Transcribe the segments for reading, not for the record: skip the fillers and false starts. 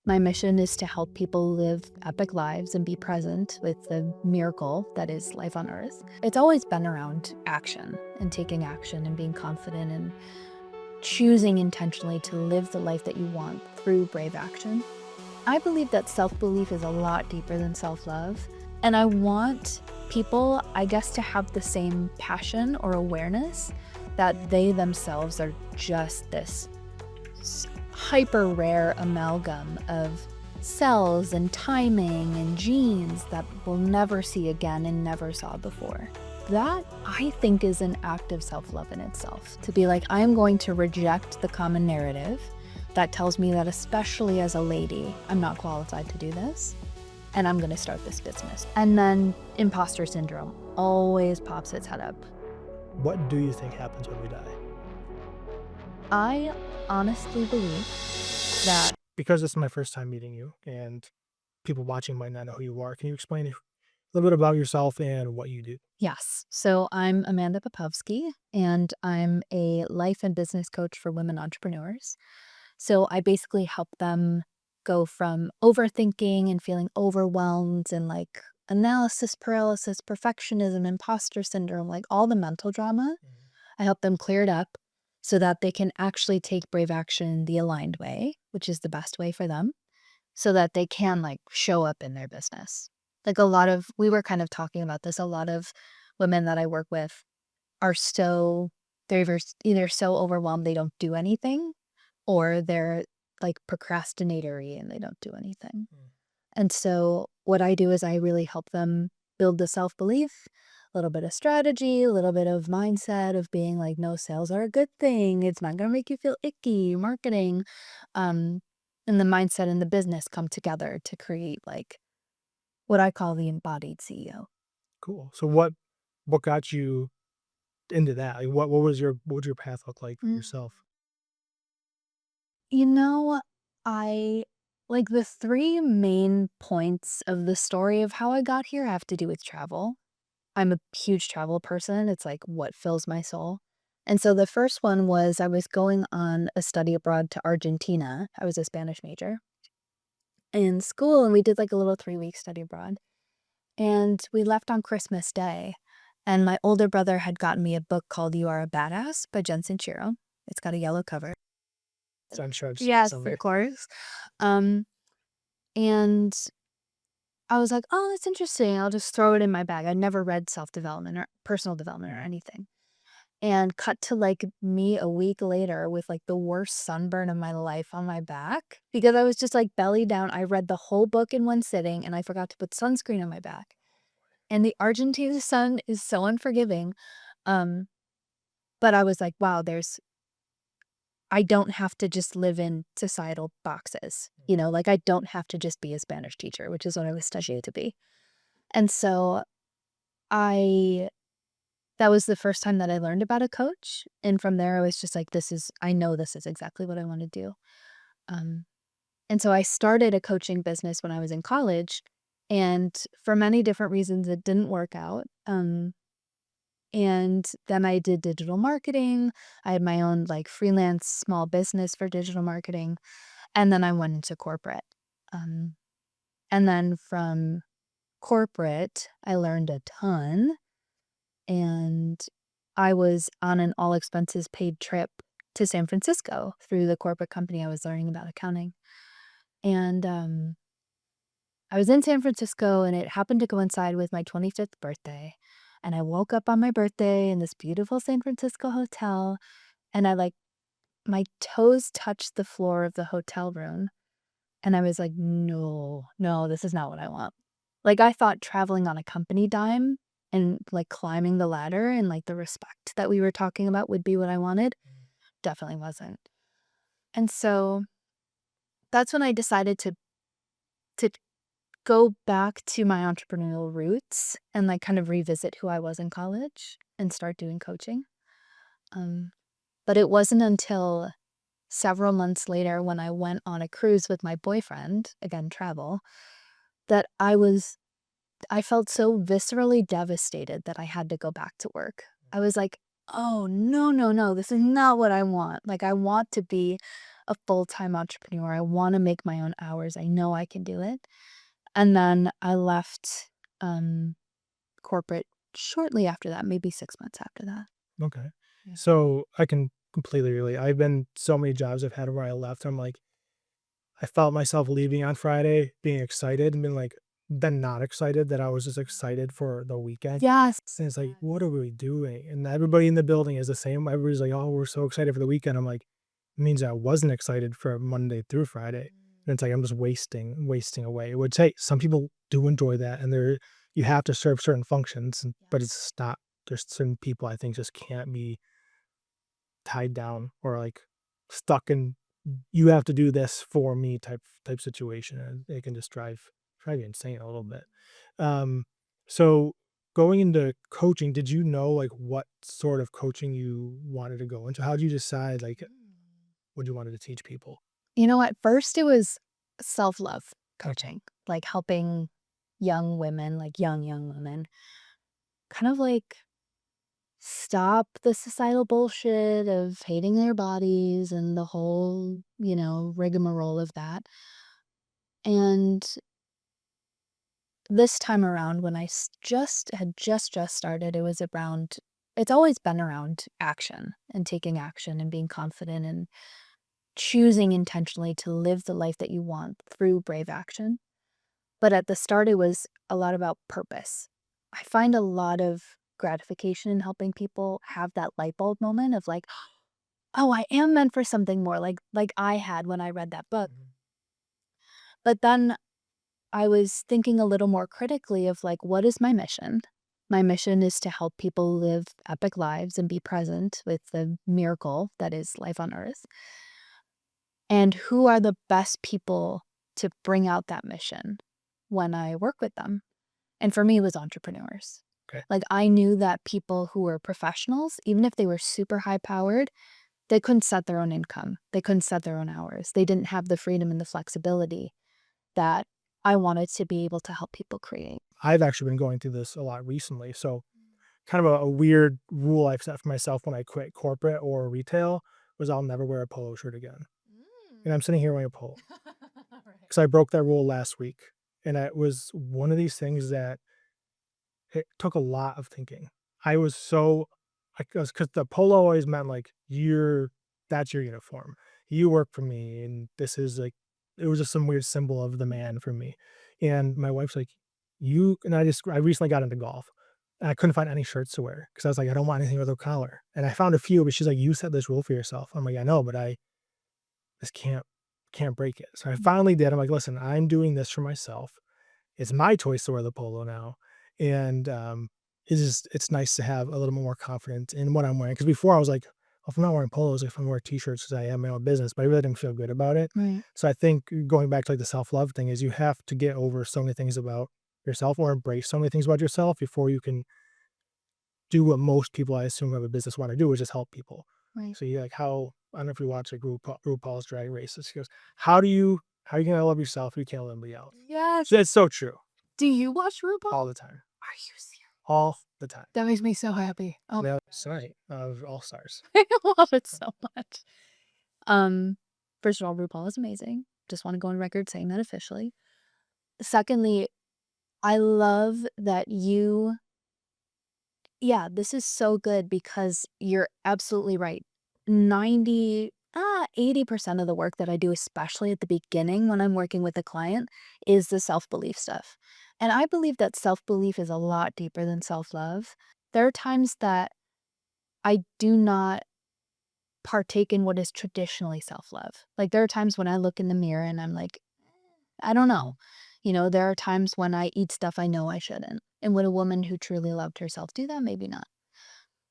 My mission is to help people live epic lives and be present with the miracle that is life on earth. It's always been around action and taking action and being confident and choosing intentionally to live the life that you want through brave action. I believe that self-belief is a lot deeper than self-love, and I want people, I guess, to have the same passion or awareness that they themselves are just this hyper rare amalgam of cells and timing and genes that we'll never see again and never saw before. That, I think, is an act of self-love in itself. To be like, I'm going to reject the common narrative that tells me that, especially as a lady, I'm not qualified to do this, and I'm gonna start this business. And then imposter syndrome always pops its head up. What do you think happens when we die? I honestly believe that, Because this is my first time meeting you and people watching might not know who you are, can you explain a little bit about yourself and what you do? yes. So I'm Amanda Popovski, and I'm a life and business coach for women entrepreneurs. So I basically help them go from overthinking and feeling overwhelmed and like analysis paralysis, perfectionism, imposter syndrome, like all the mental drama. I help them clear it up so that they can actually take brave action the aligned way, which is the best way for them, so that they can like show up in their business. Like we were kind of talking about this, a lot of women that I work with are they're either so overwhelmed they don't do anything, or they're like procrastinatory and they don't do anything. Mm. And so what I do is I really help them build the self-belief, a little bit of strategy, a little bit of mindset of being like, no, sales are a good thing. It's not going to make you feel icky, marketing. Um, and the mindset and the business come together to create like what I call the embodied CEO. Cool. So what got you into that? Like what would your path look like for Mm. yourself? You know, I like the three main points of the story of how I got here have to do with travel. I'm a huge travel person. It's like what fills my soul. And so the first one was I was going on a study abroad to Argentina. I was a Spanish major in school, and we did like a little 3-week study abroad. And we left on Christmas Day. And my older brother had gotten me a book called You Are a Badass by Jen Sincero. It's got a yellow cover. So I'm sure I've seen Yes, of somewhere. course. Um, and I was like, oh, that's interesting. I'll just throw it in my bag. I'd never read self-development or personal development or anything. And cut to, like, me a week later with, like, the worst sunburn of my life on my back because I was just, like, belly down. I read the whole book in one sitting, and I forgot to put sunscreen on my back. And the Argentine sun is so unforgiving, um, but I was like, "Wow, I don't have to just live in societal boxes." Like, I don't have to just be a Spanish teacher, which is what I was studying to be. And so I that was the first time that I learned about a coach, and from there, I was just like, I know this is exactly what I wanna do." Um, and so I started a coaching business when I was in college, and for many different reasons, it didn't work out, and then I did digital marketing. I had my own, like, freelance small business for digital marketing, and then I went into corporate. Um, and then from corporate, I learned a ton. And I was on an all expenses paid trip to San Francisco through the corporate company I was learning about accounting. And I was in San Francisco, and it happened to coincide with my 25th birthday. And I woke up on my birthday in this beautiful San Francisco hotel, and my toes touched the floor of the hotel room. And I was like, no, no, this is not what I want. Like, I thought traveling on a company dime and, like, climbing the ladder and, like, the respect that we were talking about would be what I wanted. Definitely wasn't. And so that's when I decided to go back to my entrepreneurial roots and, like, kind of revisit who I was in college and start doing coaching. Um, but it wasn't until several months later when I went on a cruise with my boyfriend, again, travel, that I felt so viscerally devastated that I had to go back to work. I was like, "Oh, no, no, no, this is not what I want." Like, I want to be a full-time entrepreneur. I wanna make my own hours. I know I can do it. And then I left, um, corporate shortly after that, maybe 6 months after that. Okay. Yeah. So I can completely relate. I've been so many jobs I've had where I left. I'm like, I felt myself leaving on Friday, being excited and being like, then not excited that I was just excited for the weekend. Yes. And it's like, Yes. what are we doing? And everybody in the building is the same. Everybody's like, oh, we're so excited for the weekend. I'm like, it means I wasn't excited for Monday through Friday. And it's like I'm just wasting away. Which hey, some people do enjoy that, and you have to serve certain functions, but Yes. it's not. There's certain people I think just can't be tied down or like stuck in you have to do this for me type situation, and it can just drive you insane a little bit. Um, so going into coaching, did you know like what sort of coaching you wanted to go into? How did you decide like what you wanted to teach people? You know, at first it was self-love Okay. coaching, like helping young women, like young women, kind of like stop the societal bullshit of hating their bodies and the whole, rigmarole of that. And this time around, when just started, it was around, it's always been around action and taking action and being confident and choosing intentionally to live the life that you want through brave action. But at the start, it was a lot about purpose. I find a lot of gratification in helping people have that light bulb moment of like, oh, I am meant for something more, like I had when I read that book. Mhm. But then I was thinking a little more critically of like, what is my mission? My mission is to help people live epic lives and be present with the miracle that is life on earth. And who are the best people to bring out that mission when I work with them? And for me, it was entrepreneurs. Okay. Like, I knew that people who were professionals, even if they were super high powered, they couldn't set their own income. They couldn't set their own hours. They didn't have the freedom and the flexibility that I wanted to be able to help people create. I've actually been going through this a lot recently. So kind of a weird rule I've set for myself when I quit corporate or retail was I'll never wear a polo shirt again. And I'm sitting here wearing a polo Right. because I broke that rule last week. And it was one of these things that it took a lot of thinking. I was so because the polo always meant like that's your uniform. You work for me, and this is like it was just some weird symbol of the man for me. And my wife's like, you and I recently got into golf. And I couldn't find any shirts to wear because I was like, I don't want anything with a collar. And I found a few, but she's like, you set this rule for yourself. I'm like, I know, but I just can't break it. So I finally did. I'm like, listen, I'm doing this for myself. It's my choice to wear the polo now, and, it's nice to have a little more confidence in what I'm wearing. Because before I was like, "Well, if I'm not wearing polos, if I'm wearing t-shirts because I have my own business," but I really didn't feel good about it. Right. So I think going back to, like, the self-love thing is you have to get over so many things about yourself or embrace so many things about yourself before you can do what most people I assume who have a business wanna do, which is help people. Right. So you like how I don't know if you watch, like, RuPaul's Drag Races. She goes, how are you gonna love yourself if you can't love anybody else?" Yes. So it's so true. Do you watch RuPaul? All the time. Are you serious? All the time. That makes me so happy. Oh my Yeah, gosh. tonight of All Stars. I love it so much. Um, First of all, RuPaul is amazing. Just want to go on record saying that officially. Secondly, I love that yeah, this is so good because you're absolutely right. 80% of the work that I do, especially at the beginning when I'm working with a client, is the self-belief stuff. And I believe that self-belief is a lot deeper than self-love. There are times that I do not partake in what is traditionally self-love. Like, there are times when I look in the mirror and I'm like, I don't know. There are times when I eat stuff I know I shouldn't. And would a woman who truly loved herself do that? Maybe not.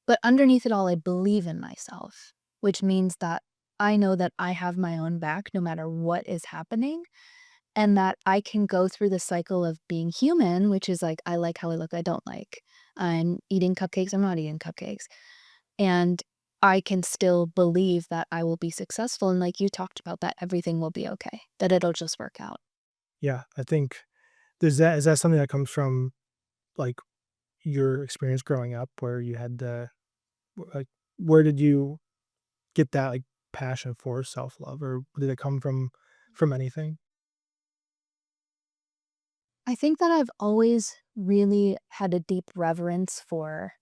But underneath it all, I believe in myself, which means that I know that I have my own back no matter what is happening, and that I can go through the cycle of being human, which is like, I like how I look, I don't like. I'm eating cupcakes, I'm not eating cupcakes. And I can still believe that I will be successful. And like you talked about, that everything will be okay, that it'll just work out. Yeah, I think is that something that comes from, like, your experience growing up where you had the like, where did you get that, like, passion for self-love, or did it come from anything? I think that I've always really had a deep reverence for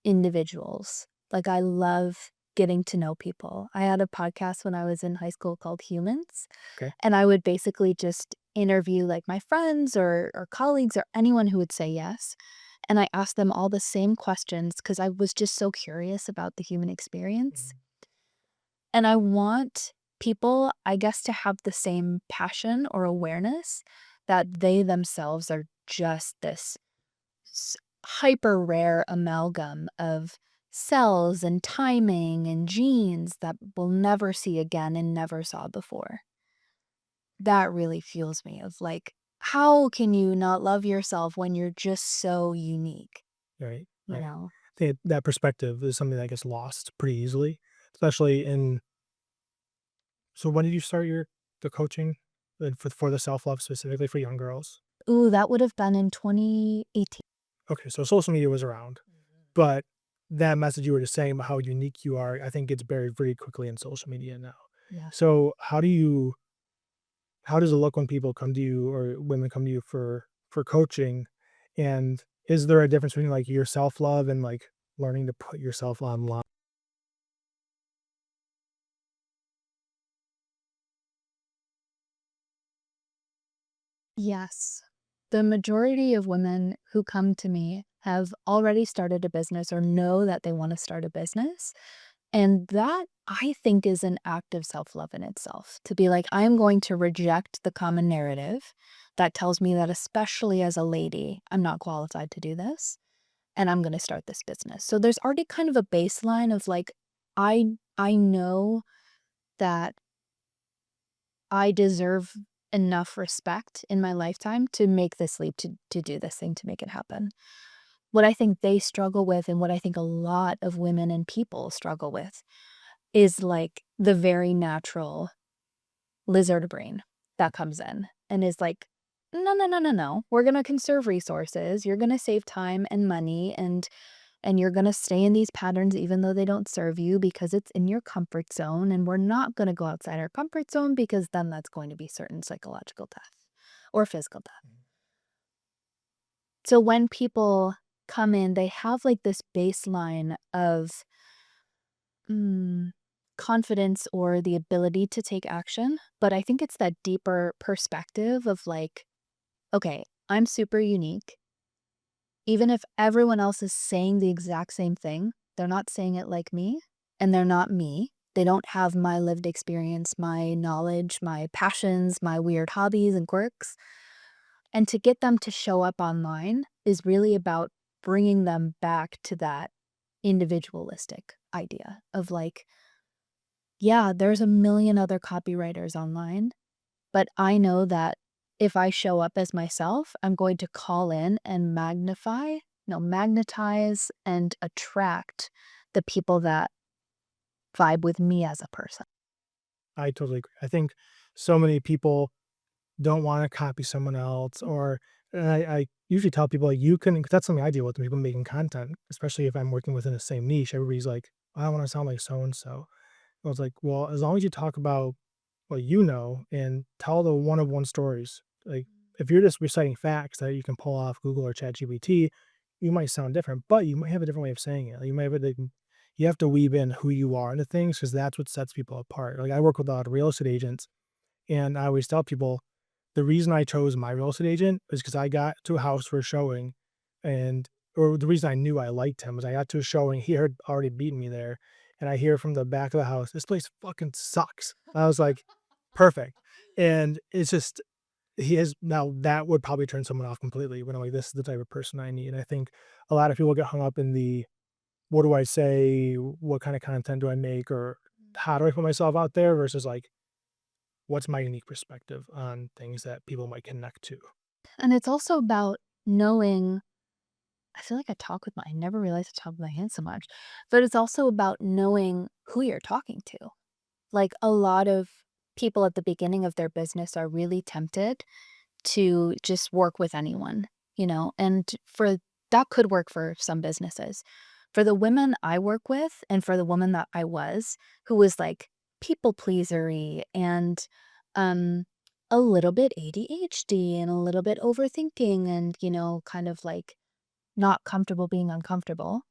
individuals. Like, I love getting to know people. I had a podcast when I was in high school called Humans, Okay. and I would basically just interview like my friends or colleagues or anyone who would say yes. And I asked them all the same questions because I was just so curious about the human experience. Mhm. And I want people, I guess, to have the same passion or awareness that they themselves are just this hyper rare amalgam of cells and timing and genes that we'll never see again and never saw before. That really fuels me of like, how can you not love yourself when you're just so unique, Right, you right. know? I think that perspective is something that gets lost pretty easily, especially in so when did you start the coaching, for the self-love specifically for young girls? Ooh, that would have been in 2018. Okay, so social media was around, but that message you were just saying about how unique you are, I think gets buried pretty quickly in social media now. Yeah. So how does it look when people come to you or women come to you for coaching? And is there a difference between like your self-love and like learning to put yourself online? Yes. The majority of women who come to me have already started a business or know that they want to start a business. And that I think is an act of self love in itself to be like, I'm going to reject the common narrative that tells me that, especially as a lady, I'm not qualified to do this. And I'm going to start this business. So there's already kind of a baseline of like, I know that I deserve enough respect in my lifetime to make this leap to do this thing, to make it happen. What I think they struggle with and what I think a lot of women and people struggle with is, like, the very natural lizard brain that comes in and is like, "No, no, no, no, no. We're gonna conserve resources. You're gonna save time and money, and you're gonna stay in these patterns even though they don't serve you because it's in your comfort zone, and we're not gonna go outside our comfort zone because then that's going to be certain psychological death or physical death." So when people come in, they have, like, this baseline of, mm, confidence or the ability to take action, but I think it's that deeper perspective of, like, "Okay, I'm super unique. Even if everyone else is saying the exact same thing, they're not saying it like me, and they're not me. They don't have my lived experience, my knowledge, my passions, my weird hobbies and quirks." And to get them to show up online is really about bringing them back to that individualistic idea of like, yeah, there's a million other copywriters online, but I know that if I show up as myself, I'm going to call in and magnetize and attract the people that vibe with me as a person. I totally agree. I think so many people don't want to copy someone else, or and I usually tell people like you can, 'cause that's something I deal with when people making content, especially if I'm working within the same niche. Everybody's like, I don't want to sound like so and so. I was like, well, as long as you talk about what you know and tell the one of one stories. Like if you're just reciting facts that you can pull off Google or ChatGPT, you might sound different, but you might have a different way of saying it. Like, you might have you have to weave in who you are into things because that's what sets people apart. Like I work with a lot of real estate agents, and I always tell people the reason I chose my real estate agent is because I got to a house for a showing, and or the reason I knew I liked him was I got to a showing, he had already beaten me there, and I hear from the back of the house, "This place fucking sucks." I was like, "Perfect." And it's just he is now that would probably turn someone off completely when I'm like, "This is the type of person I need." And I think a lot of people get hung up in the, "What do I say? What kind of content do I make? Or how do I put myself out there?" versus like, what's my unique perspective on things that people might connect to? And it's also about knowing. I feel like I never realized I talk with my hands so much, but it's also about knowing who you're talking to. Like, a lot of people at the beginning of their business are really tempted to just work with anyone, and for that could work for some businesses. For the women I work with and for the woman that I was, who was, like, people pleasery and um a little bit ADHD and a little bit overthinking and, kind of like not comfortable being uncomfortable,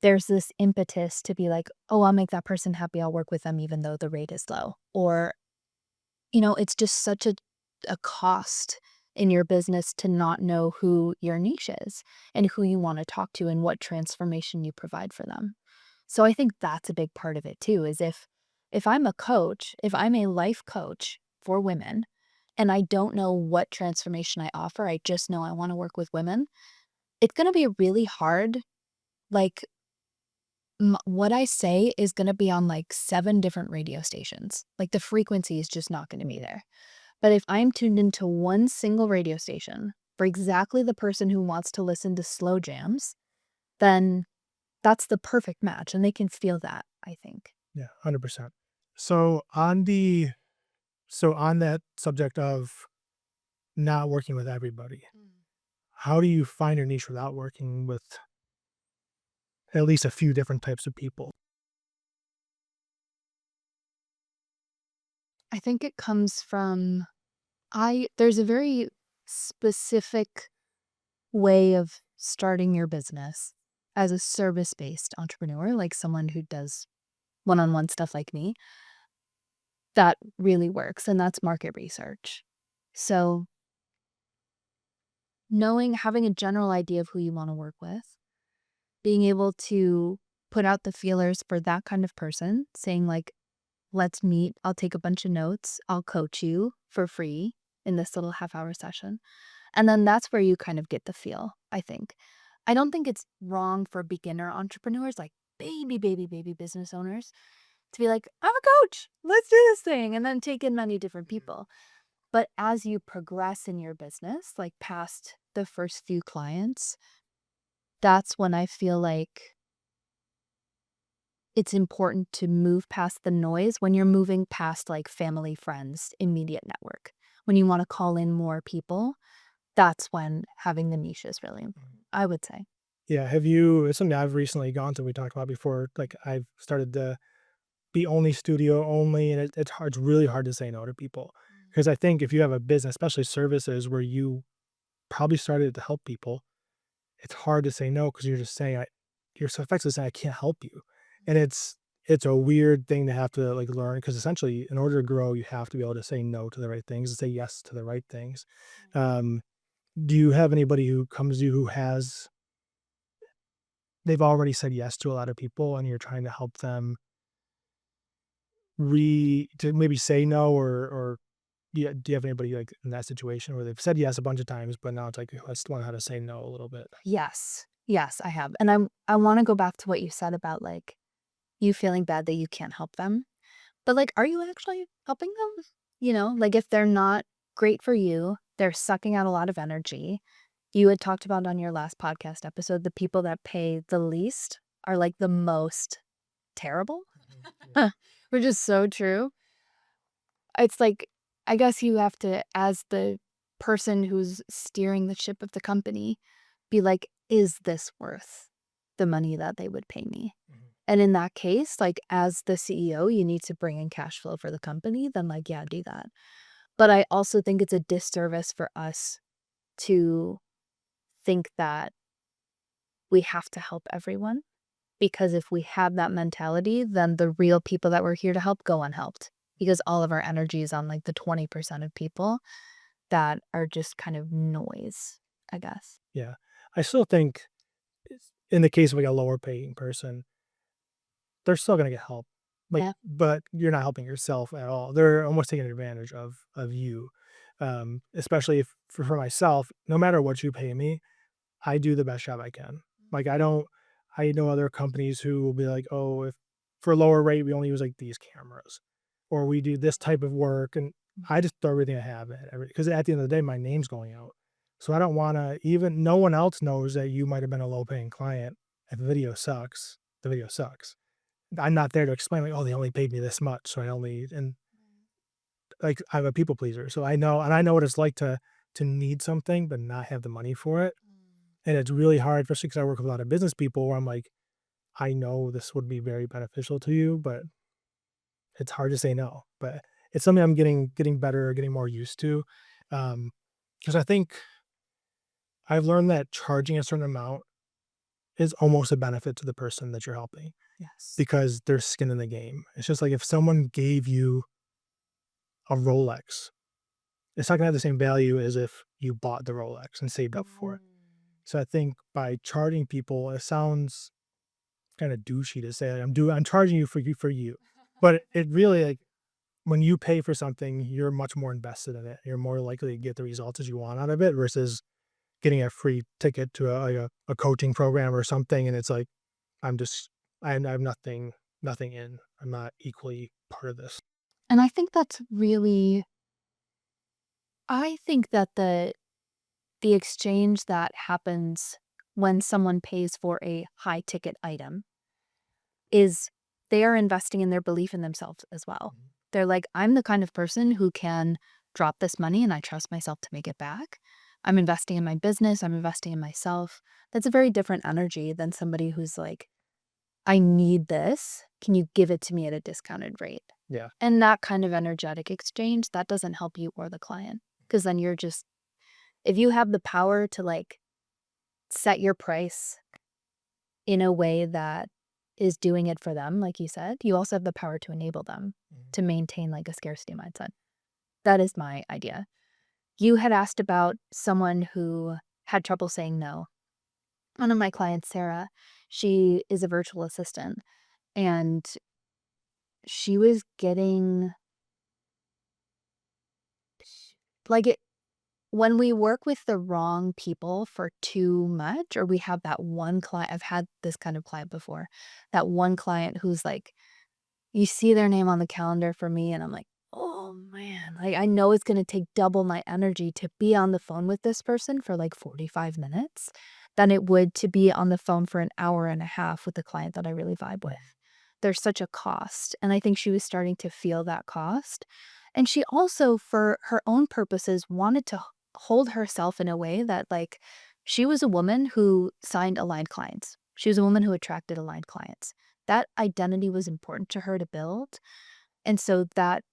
there's this impetus to be like, "Oh, I'll make that person happy. I'll work with them even though the rate is low." Or, it's just such a cost in your business to not know who your niche is and who you wanna talk to and what transformation you provide for them. So I think that's a big part of it too, is if I'm a coach, if I'm a life coach for women and I don't know what transformation I offer, I just know I wanna work with women, it's gonna be really hard, like, what I say is gonna be on, like, 7 different radio stations. Like, the frequency is just not gonna be Mhm. there. But if I'm tuned into one single radio station for exactly the person who wants to listen to slow jams, then that's the perfect match, and they can feel that, I think. Yeah, 100%. So on that subject of not working with everybody, Mm. how do you find your niche without working with at least a few different types of people? I think it comes from I there's a very specific way of starting your business as a service-based entrepreneur, like someone who does one-on-one stuff like me, that really works, and that's market research. So, having a general idea of who you wanna work with, being able to put out the feelers for that kind of person, saying like, "Let's meet, I'll take a bunch of notes, I'll coach you for free in this little half-hour session." And then that's where you kind of get the feel, I think. I don't think it's wrong for beginner entrepreneurs, like baby, baby, baby business owners, to be like, "I'm a coach, let's do this thing," and then take in many different people. But as you progress in your business, like past the first few clients, that's when I feel like it's important to move past the noise when you're moving past like family, friends, immediate network. When you want to call in more people, that's when having the niche is really important, I would say. Yeah, it's something I've recently gone to, we talked about before, like, I've started to be only studio only, and it's really hard to say no to people, Mm, because I think if you have a business, especially services where you probably started to help people, it's hard to say no because 'cause you're just saying you're so effectively saying, "I can't help you." And it's a weird thing to have to, like, learn because essentially, in order to grow, you have to be able to say no to the right things and say yes to the right things. mm. Um, do you have anybody who comes to you who they've already said yes to a lot of people and you're trying to help them to maybe say no, or do you have anybody, like, in that situation where they've said yes a bunch of times, but now it's like, I still learn how to say no a little bit? Yes. Yes, I have. And I wanna go back to what you said about, like, you feeling bad that you can't help them. But, like, are you actually helping them? Like, if they're not great for you, they're sucking out a lot of energy. You had talked about on your last podcast episode, the people that pay the least are, like, the most terrible, Mhm, yeah. which is so true. It's like, I guess you have to, as the person who's steering the ship of the company, be like, "Is this worth the money that they would pay me?" Mhm. And in that case, like, as the CEO, you need to bring in cash flow for the company, then, like, yeah, do that. But I also think it's a disservice for us to think that we have to help everyone, because if we have that mentality, then the real people that we're here to help go unhelped, because all of our energy is on, like, the 20% of people that are just kind of noise, I guess. Yeah. I still think in the case of, like, a lower paying person, they're still gonna get help, like, Yeah. but you're not helping yourself at all. They're almost taking advantage of you, especially if for myself, no matter what you pay me, I do the best job I can. Like, I know other companies who will be like, "Oh, if for a lower rate, we only use, like, these cameras, or we do this type of work," and I just throw everything I have at because at the end of the day, my name's going out. So I don't wanna even no one else knows that you might have been a low paying client. If the video sucks, the video sucks. I'm not there to explain, like, "Oh, they only paid me this much, so I only," and, like, I'm a people pleaser, so I know what it's like to need something but not have the money for it, and it's really hard, especially because I work with a lot of business people where I'm like, "I know this would be very beneficial to you, but it's hard to say no, but it's something I'm getting better, getting more used to, because I think I've learned that charging a certain amount is almost a benefit to the person that you're helping Yes. because there's skin in the game. It's just like if someone gave you a Rolex, it's not gonna have the same value as if you bought the Rolex and saved up for it. Mm. So I think by charging people, it sounds kind of douchey to say, like, I'm charging you for you. But it really, like, when you pay for something, you're much more invested in it. You're more likely to get the results that you want out of it versus getting a free ticket to a coaching program or something, and it's like, I'm just I have nothing in. I'm not equally part of this. And I think that's really I think that the exchange that happens when someone pays for a high ticket item is they are investing in their belief in themselves as well. Mhm. They're like, "I'm the kind of person who can drop this money and I trust myself to make it back. I'm investing in my business, I'm investing in myself." That's a very different energy than somebody who's like, "I need this. Can you give it to me at a discounted rate?" Yeah. And that kind of energetic exchange, that doesn't help you or the client because then you're just if you have the power to, like, set your price in a way that is doing it for them, like you said, you also have the power to enable them Mhm. to maintain, like, a scarcity mindset. That is my idea. You had asked about someone who had trouble saying no. One of my clients, Sarah, she is a virtual assistant, and she was getting like, it when we work with the wrong people for too much, or we have that one client I've had this kind of client before, that one client who's like, you see their name on the calendar for me, and I'm like, "Oh, man." Like, I know it's gonna take double my energy to be on the phone with this person for, like, 45 minutes than it would to be on the phone for an hour and a half with a client that I really vibe with. Mhm. There's such a cost, and I think she was starting to feel that cost, and she also, for her own purposes, wanted to h hold herself in a way that, like, she was a woman who signed aligned clients. She was a woman who attracted aligned clients. That identity was important to her to build, and so that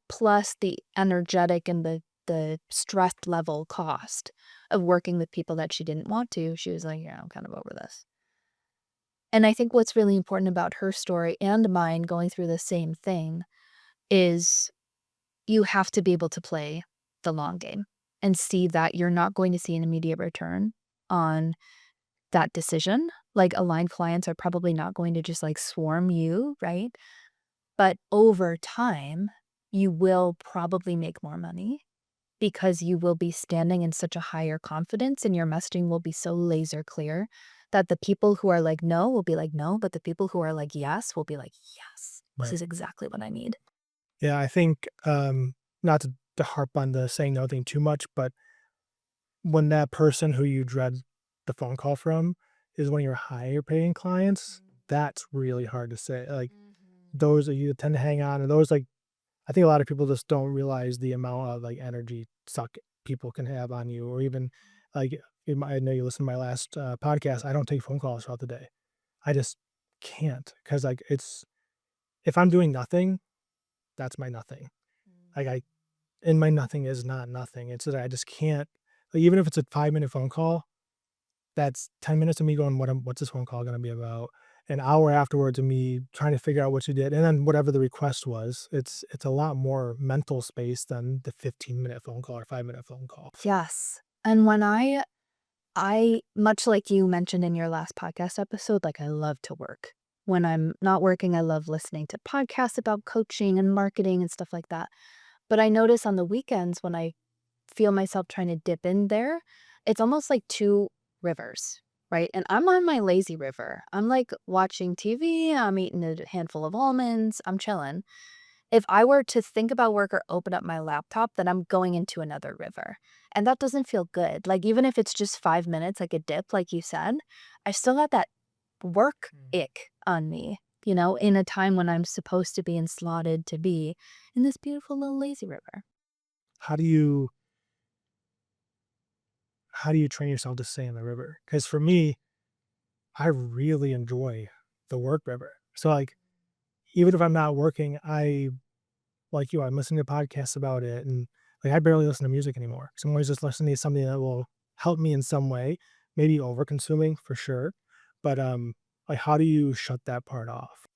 plus the energetic and the stress level cost of working with people that she didn't want to, she was like, "Yeah, I'm kind of over this." And I think what's really important about her story and mine going through the same thing is you have to be able to play the long game and see that you're not going to see an immediate return on that decision. Like, aligned clients are probably not going to just, like, swarm you, right? But over time, you will probably make more money because you will be standing in such a higher confidence and your messaging will be so laser clear that the people who are like, "No," will be like, "No," but the people who are like, "Yes," will be like, "Yes, this Right. is exactly what I need." Yeah, I think, not to harp on the saying no thing too much, but when that person who you dread the phone call from is one of your higher paying clients, that's really hard to say. Like, Mhm. those that you tend to hang on, and those, like, I think a lot of people just don't realize the amount of, like, energy suck people can have on you, or even, like, I know you listened to my last, podcast, I don't take phone calls throughout the day. I just can't, because like, it's if I'm doing nothing, that's my nothing. Like, and my nothing is not nothing. It's that I just can't, like, even if it's a 5-minute phone call, that's 10 minutes of me going, what's this phone call gonna be about? An hour afterwards of me trying to figure out what you did, and then whatever the request was, it's a lot more mental space than the 15-minute phone call or 5-minute phone call. Yes. And when I much like you mentioned in your last podcast episode, like, I love to work. When I'm not working, I love listening to podcasts about coaching and marketing and stuff like that. But I notice on the weekends when I feel myself trying to dip in there, it's almost like 2 rivers, right? And I'm on my lazy river. I'm, like, watching TV, I'm eating a handful of almonds, I'm chilling. If I were to think about work or open up my laptop, then I'm going into another river, and that doesn't feel good. Like, even if it's just 5 minutes, like a dip, like you said, I still got that work Mhm. ick on me, in a time when I'm supposed to be and slotted to be in this beautiful little lazy river. How do you how do you train yourself to stay in the river? Because for me, I really enjoy the work river. So, like, even if I'm not working, like you, I'm listening to podcasts about it, and, like, I barely listen to music anymore. So I'm always just listening to something that will help me in some way, maybe over-consuming for sure, but, like, how do you shut that part off?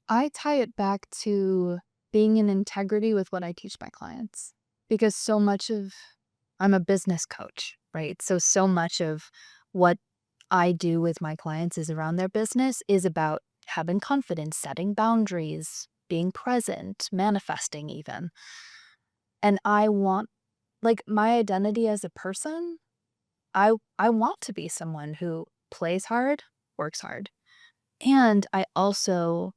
I tie it back to being in integrity with what I teach my clients because so much of I'm a business coach, right? So much of what I do with my clients is around their business is about having confidence, setting boundaries, being present, manifesting even. And I want like my identity as a person, I want to be someone who plays hard, works hard. And I also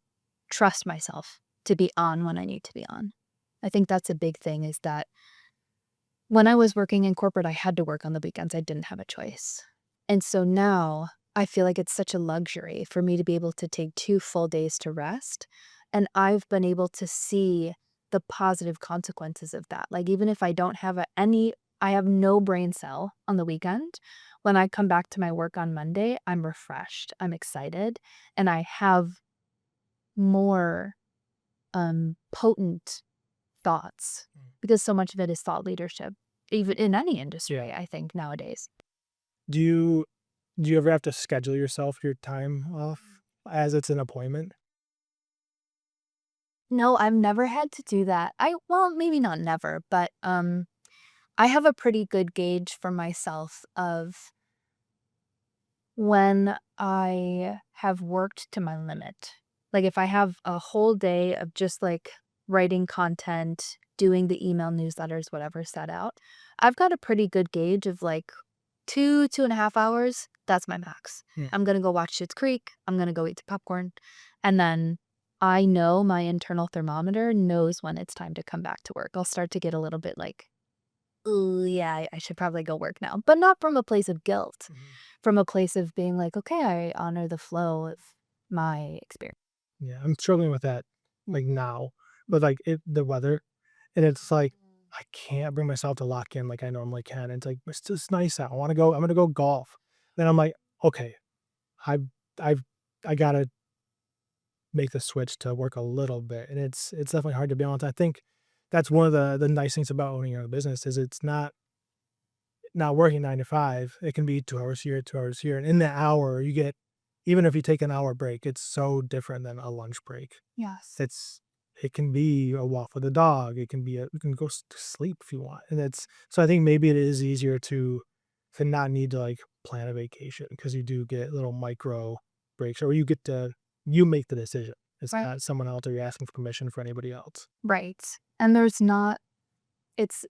trust myself to be on when I need to be on. I think that's a big thing is that when I was working in corporate, I had to work on the weekends. I didn't have a choice. And so now I feel like it's such a luxury for me to be able to take 2 full days to rest. And I've been able to see the positive consequences of that. Like, even if I don't have I have no brain cell on the weekend. When I come back to my work on Monday, I'm refreshed, I'm excited, and I have more potent thoughts because so much of it is thought leadership, even in any industry, Yeah. I think nowadays. Do you do you ever have to schedule yourself your time off as it's an appointment? No, I've never had to do that. Well, maybe not never, but I have a pretty good gauge for myself of when I have worked to my limit. Like if I have a whole day of just like writing content, doing the email newsletters, whatever set out, I've got a pretty good gauge of like 2.5 hours. That's my max. Yeah. I'm gonna go watch Schitt's Creek. I'm gonna go eat the popcorn. And then I know my internal thermometer knows when it's time to come back to work. I'll start to get a little bit like, "Ooh, yeah, I should probably go work now," but not from a place of guilt, Mhm. from a place of being like, "Okay, I honor the flow of my experience." Yeah, I'm struggling with that, like, now, but, like, the weather, and it's like, I can't bring myself to lock in like I normally can. It's like, "It's just nice out. I'm gonna go golf." Then I'm like, "Okay, I've I've I gotta make the switch to work a little bit," and it's definitely hard to balance. I think that's one of the nice things about owning your own business is it's not working 9 to 5. It can be 2 hours here, 2 hours here, and in that hour, you get even if you take an hour break, it's so different than a lunch break. Yes. It's it can be a walk with a dog, it can be you can go to sleep if you want, and it's so I think maybe it is easier to not need to, like, plan a vacation because you do get little micro breaks, or you get to you make the decision. It's Right. not someone else or you're asking for permission for anybody else. Right. And there's not it's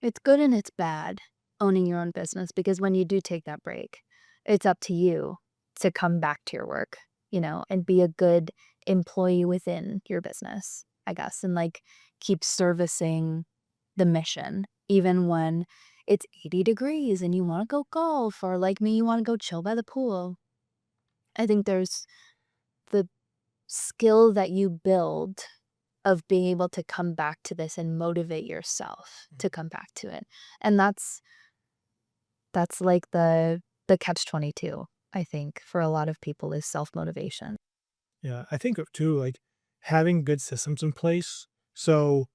it's good and it's bad owning your own business because when you do take that break, it's up to you to come back to your work, and be a good employee within your business, I guess, and like keep servicing the mission, even when it's 80 degrees and you want to go golf, or like me, you want to go chill by the pool. I think there's the skill that you build of being able to come back to this and motivate yourself to come back to it. And that's like the catch 22, I think, for a lot of people is self-motivation. Yeah, I think too, like, having good systems in place so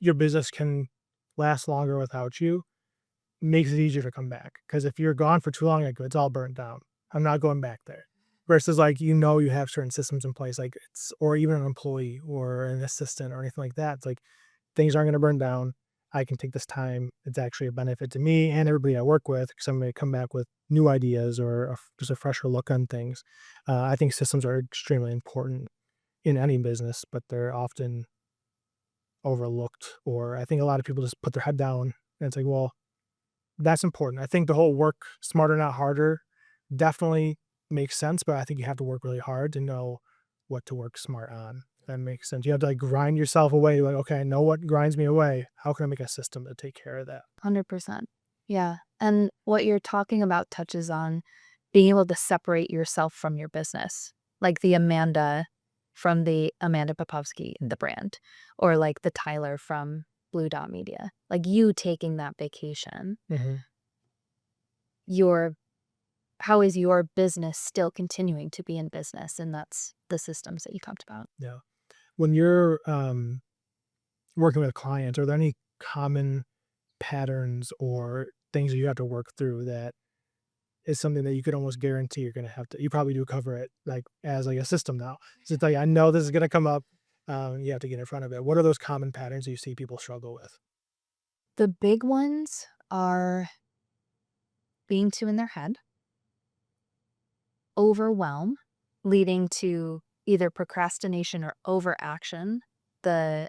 your business can last longer without you makes it easier to come back. Because if you're gone for too long, like, it's all burnt down. I'm not going back there. Versus, like, you have certain systems in place, like, it's or even an employee or an assistant or anything like that. It's like, things aren't gonna burn down. I can take this time. It's actually a benefit to me and everybody I work with because I'm gonna come back with new ideas or just a fresher look on things. I think systems are extremely important in any business, but they're often overlooked, or I think a lot of people just put their head down and it's like, well, that's important. I think the whole work smarter, not harder definitely makes sense, but I think you have to work really hard to know what to work smart on. That makes sense. You have to like grind yourself away. Like, okay, I know what grinds me away. How can I make a system to take care of that? 100%. Yeah, and what you're talking about touches on being able to separate yourself from your business, like the Amanda from the Amanda Popovski, the brand, or like the Tyler from Blue Dot Media. Like you taking that vacation, Mhm. you're how is your business still continuing to be in business? And that's the systems that you talked about. Yeah. When you're, working with clients, are there any common patterns or things that you have to work through that is something that you could almost guarantee you're gonna have to, you probably do cover it, like, as, like, a system now. So it's like, I know this is gonna come up, you have to get in front of it. What are those common patterns you see people struggle with? The big ones are being too in their head, overwhelm, leading to either procrastination or overaction, the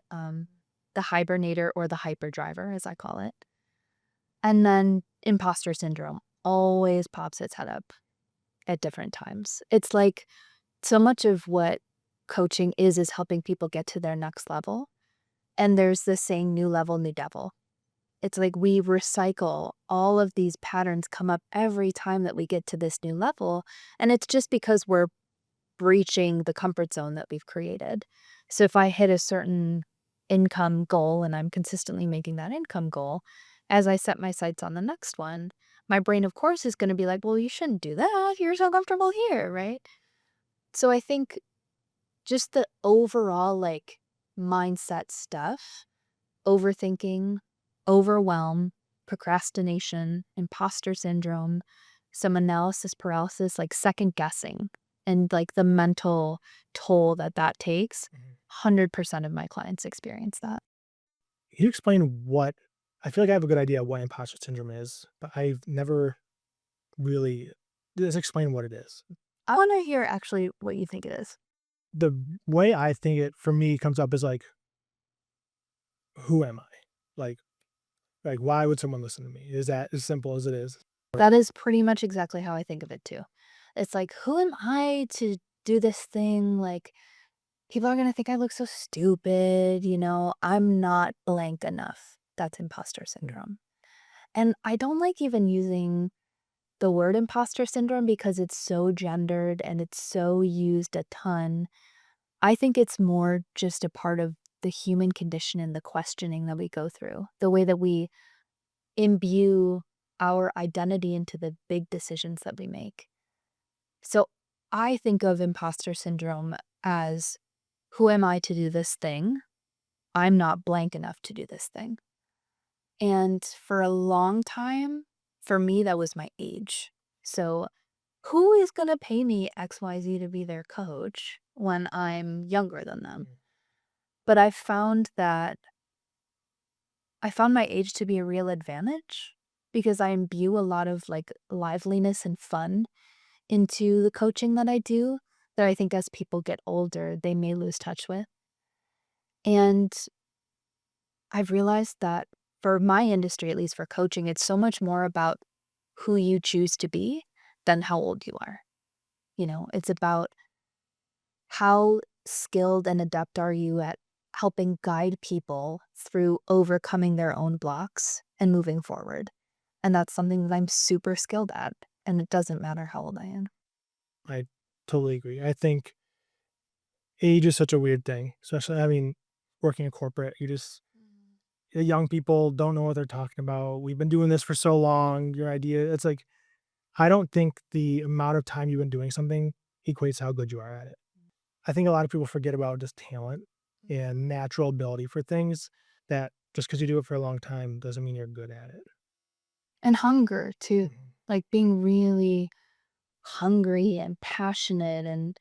hibernator or the hyperdriver, as I call it. And then imposter syndrome always pops its head up at different times. It's like so much of what coaching is helping people get to their next level. And there's this saying, new level, new devil. It's like we recycle all of these patterns come up every time that we get to this new level. And it's just because we're breaching the comfort zone that we've created. So if I hit a certain income goal and I'm consistently making that income goal, as I set my sights on the next one, my brain, of course, is going to be like, well, you shouldn't do that. You're so comfortable here, right? So I think just the overall like mindset stuff, overthinking, overwhelm, procrastination, imposter syndrome, some analysis paralysis, like second guessing, and like the mental toll that that takes. Mhm. 100% of my clients experience that. Can you explain what, I feel like I have a good idea what imposter syndrome is, but I've never really, just explain what it is. I want to hear actually what you think it is. The way I think it for me comes up is like, who am I? Like why would someone listen to me? Is that as simple as it is? That is pretty much exactly how I think of it too. It's like, who am I to do this thing? Like, people are going to think I look so stupid. I'm not blank enough. That's imposter Mm. syndrome. And I don't like even using the word imposter syndrome because it's so gendered and it's so used a ton. I think it's more just a part of the human condition and the questioning that we go through, the way that we imbue our identity into the big decisions that we make. So I think of imposter syndrome as, who am I to do this thing? I'm not blank enough to do this thing. And for a long time, for me, that was my age. So who is going to pay me XYZ to be their coach when I'm younger than them? Mm. But I found my age to be a real advantage because I imbue a lot of like liveliness and fun into the coaching that I do that I think as people get older, they may lose touch with. And I've realized that for my industry, at least for coaching, it's so much more about who you choose to be than how old you are. It's about how skilled and adept are you at helping guide people through overcoming their own blocks and moving forward. And that's something that I'm super skilled at. And it doesn't matter how old I am. I totally agree. I think age is such a weird thing, especially, I mean, working in corporate, you just, the young people don't know what they're talking about. We've been doing this for so long. Your idea, it's like, I don't think the amount of time you've been doing something equates how good you are at it. I think a lot of people forget about just talent and natural ability for things, that just because you do it for a long time doesn't mean you're good at it. And hunger too, Mhm, like being really hungry and passionate and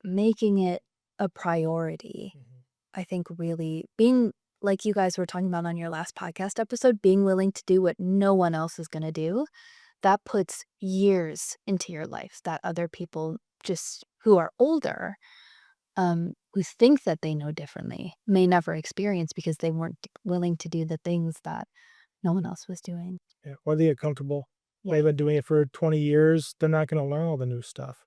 making it a priority. mhm. I think really being like you guys were talking about on your last podcast episode, being willing to do what no one else is going to do, that puts years into your life that other people just who are older, who think that they know differently, may never experience because they weren't willing to do the things that no one else was doing. Yeah, or they get comfortable. Yeah. They've been doing it for 20 years, they're not gonna learn all the new stuff,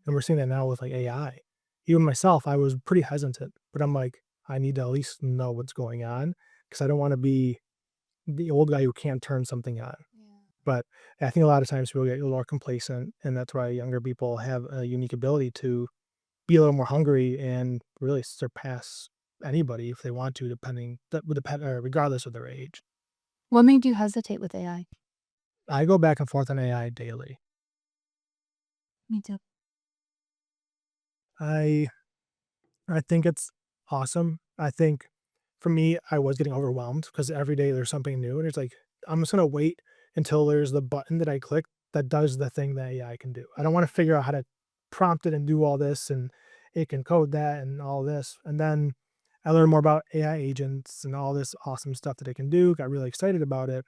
and we're seeing that now with, like, AI. Even myself, I was pretty hesitant, but I'm like, "I need to at least know what's going on because I don't wanna be the old guy who can't turn something on." But I think a lot of times people get a little more complacent, and that's why younger people have a unique ability to be a little more hungry and really surpass anybody if they want to, depending, regardless of their age. What made you hesitate with AI? I go back and forth on AI daily. Me too. I I think it's awesome. I think for me, I was getting overwhelmed because every day there's something new, and it's like I'm just gonna wait until there's the button that I click that does the thing that AI can do. I don't want to figure out how to prompt it and do all this, and it can code that and all this. And then I learned more about AI agents and all this awesome stuff that it can do. Got really excited about it.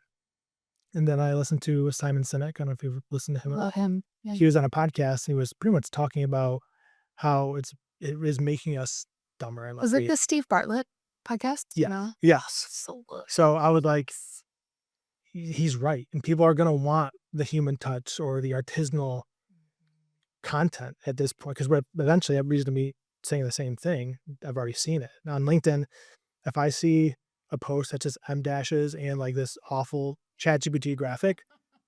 And then I listened to Simon Sinek. I don't know if you've listened to him at all. Love him. Yeah. He was on a podcast. And he was pretty much talking about how it is making us dumber Was unless it we. the Steve Bartlett podcast? Yes, No? yes. So good. So I would like, he's right, and people are gonna want the human touch or the artisanal content at this point because we're eventually everybody's gonna be saying the same thing. I've already seen it. On LinkedIn, if I see a post that says M dashes and like this awful ChatGPT graphic,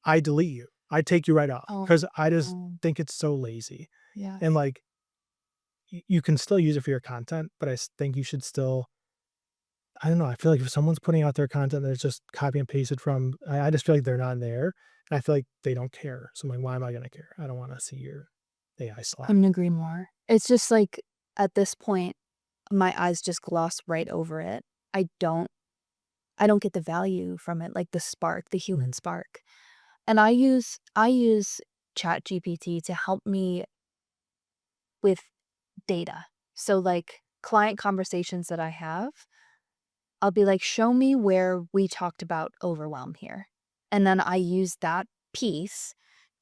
I delete you. I take you right off Oh, because I just no. think it's so lazy. Yeah. And like you can still use it for your content, but think you should still. I don't know. I feel like if someone's putting out their content that's just copy and pasted from, I just feel like they're not there, and I feel like they don't care. So I'm like, why am I gonna care? I don't want to see your AI slop. Couldn't agree more. It's just like at this point, my eyes just gloss right over it. I don't I don't get the value from it, like the spark, the human spark. And I use ChatGPT to help me with data. So like client conversations that I have, I'll be like, show me where we talked about overwhelm here. And then I use that piece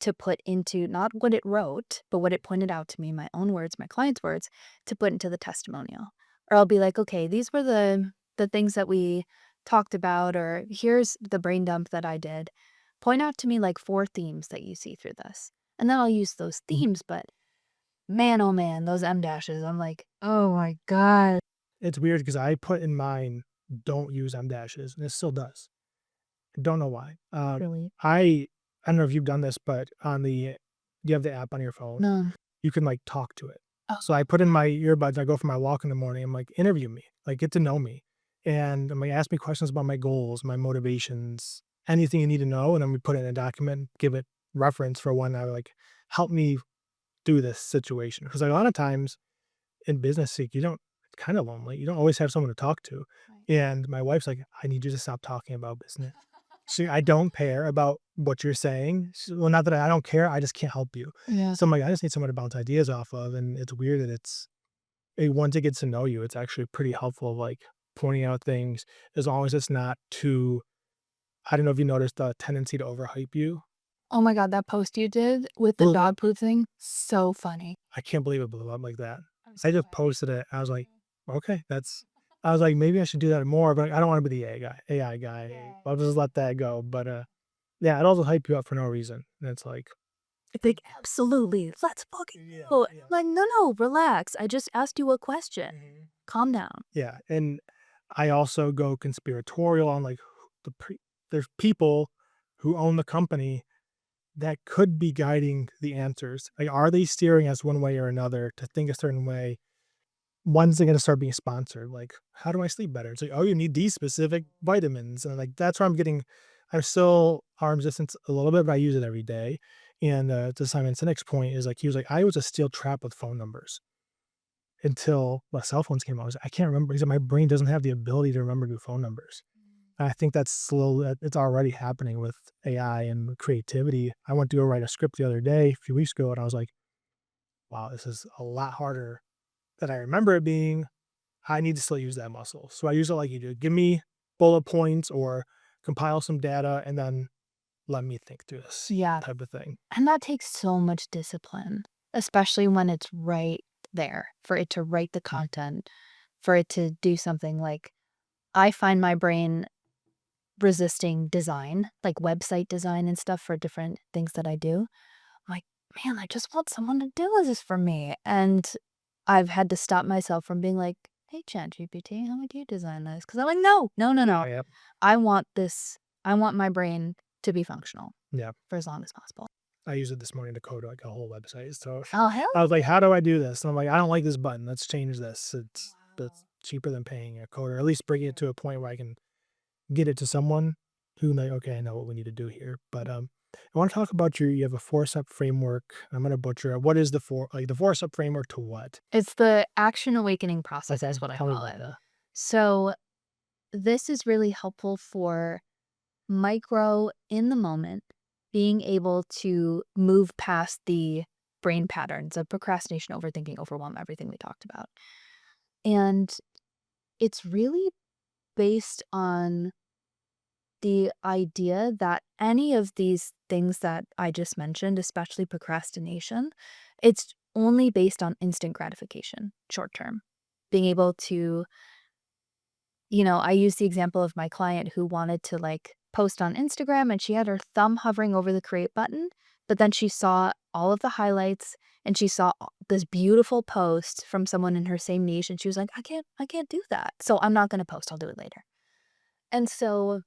to put into not what it wrote, but what it pointed out to me, my own words, my client's words, to put into the testimonial. Or I'll be like, okay, these were the things that we talked about, or here's the brain dump that I did. Point out to me like 4 themes that you see through this. And then I'll use those themes, but man, oh man, those M dashes, I'm like, oh my God. It's weird because I put in mine don't use M dashes, and it still does. I don't know why. Really? I don't know if you've done this, but on the you have the app on your phone, No. you can like talk to it. Oh, So I put in my earbuds. I go for my walk in the morning. I'm like, interview me, like get to know me, and I'm like, ask me questions about my goals, my motivations, anything you need to know, and then we put it in a document, give it reference for when I like help me do this situation because like, a lot of times in business like, you don't it's kind of lonely. You don't always have someone to talk to. right. And my wife's like, I need you to stop talking about business. I don't care about what you're saying. Well, not that I don't care. I just can't help you. Yeah. So I'm like, I just need someone to bounce ideas off of. And it's weird that once it gets to know you, it's actually pretty helpful, like pointing out things as long as it's not too, I don't know if you noticed the tendency to overhype you. Oh my god, that post you did with the Well, dog poop thing, so funny. I can't believe it blew up like that. I'm I so just glad. posted it. I was like, okay, I was like, maybe I should do that more, but I don't want to be the AI guy. Yeah. I'll just let that go. But yeah, it also hype you up for no reason. And it's like, It's like, "Absolutely, let's fucking yeah, go." I'm yeah. like, "No, no, relax. I just asked you a question. Mhm. Calm down." Yeah. And I also go conspiratorial on like there's people who own the company that could be guiding the answers. Like, are they steering us one way or another to think a certain way? When's it gonna start being sponsored? Like, how do I sleep better? It's like, oh, you need these specific vitamins. And like that's where I'm still arm distance a little bit, but I use it every day. And to Simon Sinek's point is like he was like, I was a steel trap with phone numbers until the cell phones came out. I can't remember. He said my brain doesn't have the ability to remember new phone numbers. And I think that's slow. It's already happening with AI and creativity. I went to go write a script the other day, a few weeks ago, and I was like, wow, this is a lot harder than I remember it being. I need to still use that muscle. So I use it like you do. Give me bullet points or compile some data and then let me think through this Yeah, type of thing. and that takes so much discipline, especially when it's right there, for it to write the content, for it to do something like I find my brain resisting design, like website design and stuff for different things that I do. I'm like, "Man, I just want someone to do this for me." And I've had to stop myself from being like, "Hey, ChatGPT, how would you design this?" Because 'Cause I'm like, "No, no, no, no. Yep. I want this I want my brain to be functional Yeah. for as long as possible." I used it this morning to code like a whole website. So Oh, hell I was like, how do I do this? And I'm like, I don't like this button. Let's change this. It's wow. cheaper than paying a coder, or at least bringing it to a point where I can get it to someone who like, okay, I know what we need to do here. But I want to talk about you have a 4-step framework. I'm gonna butcher it. What is the 4-step framework to what? It's the action awakening process Okay, is what I tell me call about it. that. So this is really helpful for micro in the moment, being able to move past the brain patterns of procrastination, overthinking, overwhelm, everything we talked about. And it's really based on the idea that any of these things that I just mentioned, especially procrastination, it's only based on instant gratification, short term. Being able to, I use the example of my client who wanted to like post on Instagram and she had her thumb hovering over the create button, but then she saw all of the highlights and she saw this beautiful post from someone in her same niche and she was like, I can't do that. So I'm not going to post. I'll do it later. And so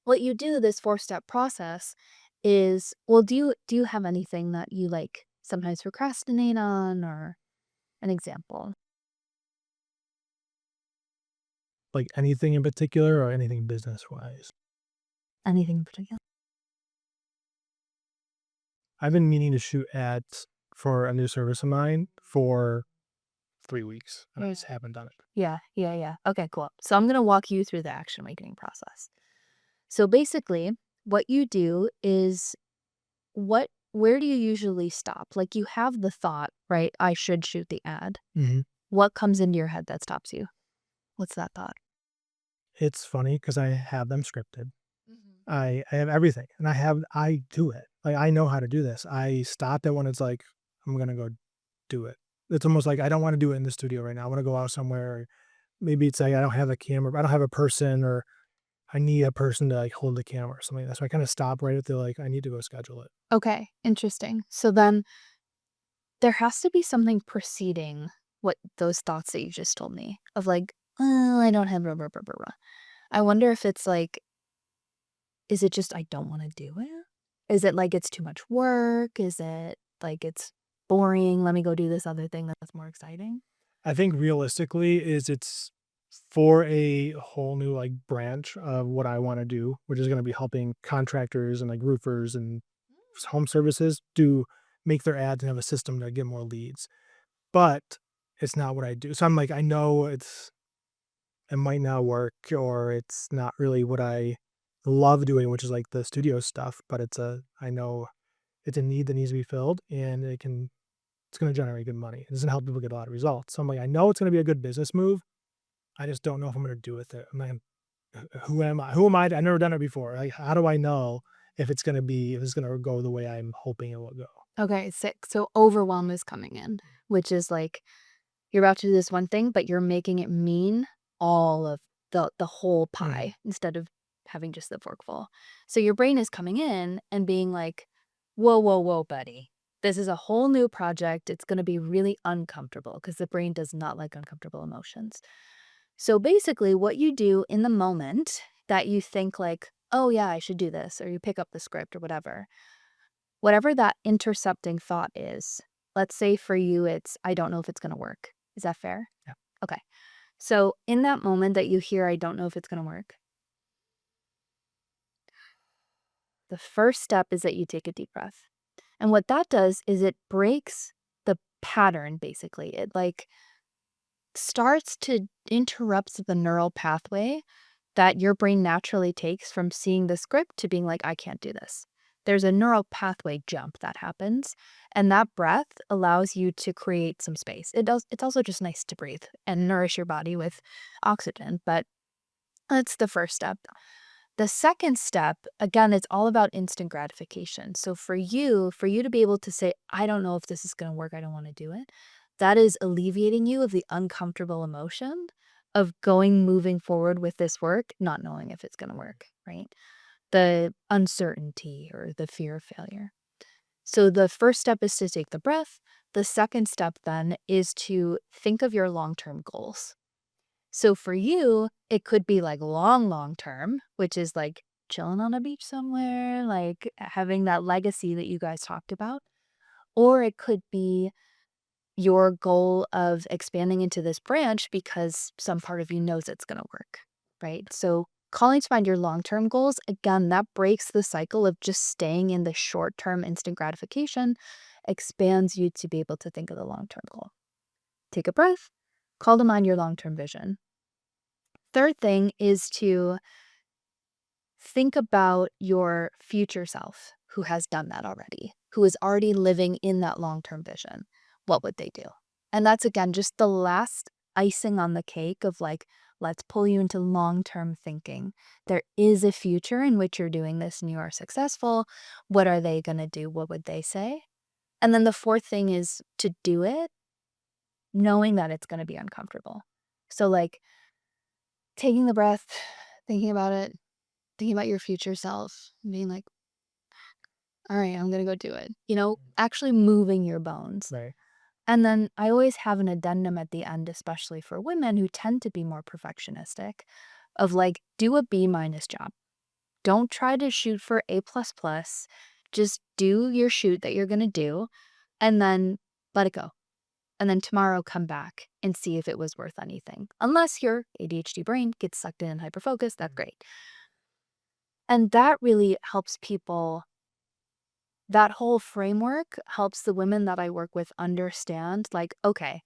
what you do this four-step process is, well, do you have anything that you like sometimes procrastinate on or an example? Like, anything in particular or anything business-wise? Anything in particular? I've been meaning to shoot ads for a new service of mine for 3 weeks, and I Yeah. just haven't done it. Yeah, yeah, yeah. Okay, cool. So I'm going to walk you through the action awakening process. So basically, what you do is where do you usually stop? Like you have the thought, right? I should shoot the ad. Mhm. What comes into your head that stops you? What's that thought? It's funny because I have them scripted. Mhm. I have everything, and I do it. Like, I know how to do this. I stop it when it's like, "I'm gonna go do it." It's almost like I don't wanna do it in the studio right now. I wanna go out somewhere. Maybe it's like I don't have a camera, I don't have a person, or I need a person to, like, hold the camera or something. That's why I kinda stop right at the, like, I need to go schedule it. Okay, interesting. So then there has to be something preceding what those thoughts that you just told me of like, "Oh, I don't have blah, blah, blah, blah, blah." I wonder if it's like, is it just I don't wanna do it? Is it like it's too much work? Is it like it's boring, let me go do this other thing that's more exciting? I think realistically is it's for a whole new, like, branch of what I wanna do, which is gonna be helping contractors and, like, roofers and home services do make their ads and have a system to get more leads. But it's not what I do. So I'm like, I know it might not work, or it's not really what I love doing, which is like the studio stuff, but I know it's a need that needs to be filled, and it's going to generate good money. It's going to help people get a lot of results. So I'm like, I know it's going to be a good business move. I just don't know if I'm going to do with it. I'm like, who am I? Who am I? I've never done it before. Like, how do I know if it's going to go the way I'm hoping it will go? Okay, sick. So overwhelm is coming in, which is like you're about to do this one thing, but you're making it mean all of the whole Mhm. pie instead of having just the forkful. So your brain is coming in and being like, "Whoa, whoa, whoa, buddy. This is a whole new project. It's going to be really uncomfortable because the brain does not like uncomfortable emotions." So basically, what you do in the moment that you think like, "Oh yeah, I should do this," or you pick up the script or whatever that intercepting thought is, let's say for you it's, I don't know if it's gonna work. Is that fair? Yeah. Okay. So in that moment that you hear, I don't know if it's gonna work, the first step is that you take a deep breath. And what that does is it breaks the pattern, basically. It like starts to interrupt the neural pathway that your brain naturally takes from seeing the script to being like, I can't do this. There's a neural pathway jump that happens, and that breath allows you to create some space. It's also just nice to breathe and nourish your body with oxygen, but that's the first step. The second step, again, it's all about instant gratification. So for you to be able to say, I don't know if this is going to work, I don't want to do it, that is alleviating you of the uncomfortable emotion of moving forward with this work, not knowing if it's going to work, right? The uncertainty or the fear of failure. So the first step is to take the breath. The second step then is to think of your long term goals. So for you, it could be like long, long term, which is like chilling on a beach somewhere, like having that legacy that you guys talked about. Or it could be your goal of expanding into this branch because some part of you knows it's going to work, right? So calling to mind your long-term goals, again, that breaks the cycle of just staying in the short-term instant gratification, expands you to be able to think of the long-term goal. Take a breath, call to mind your long-term vision. Third thing is to think about your future self who has done that already, who is already living in that long-term vision. What would they do? And that's, again, just the last icing on the cake of like, let's pull you into long-term thinking. There is a future in which you're doing this and you are successful. What are they going to do? What would they say? And then the fourth thing is to do it knowing that it's going to be uncomfortable. So, like, taking the breath, thinking about it, thinking about your future self, being like, all right, I'm going to go do it. Actually moving your bones. Right. And then I always have an addendum at the end, especially for women who tend to be more perfectionistic, of like, do a B minus job. Don't try to shoot for A plus plus. Just do your shoot that you're going to do and then let it go. And then tomorrow come back and see if it was worth anything. Unless your ADHD brain gets sucked in and hyperfocused, that's great. And that really helps people. That whole framework helps the women that I work with understand, like, okay,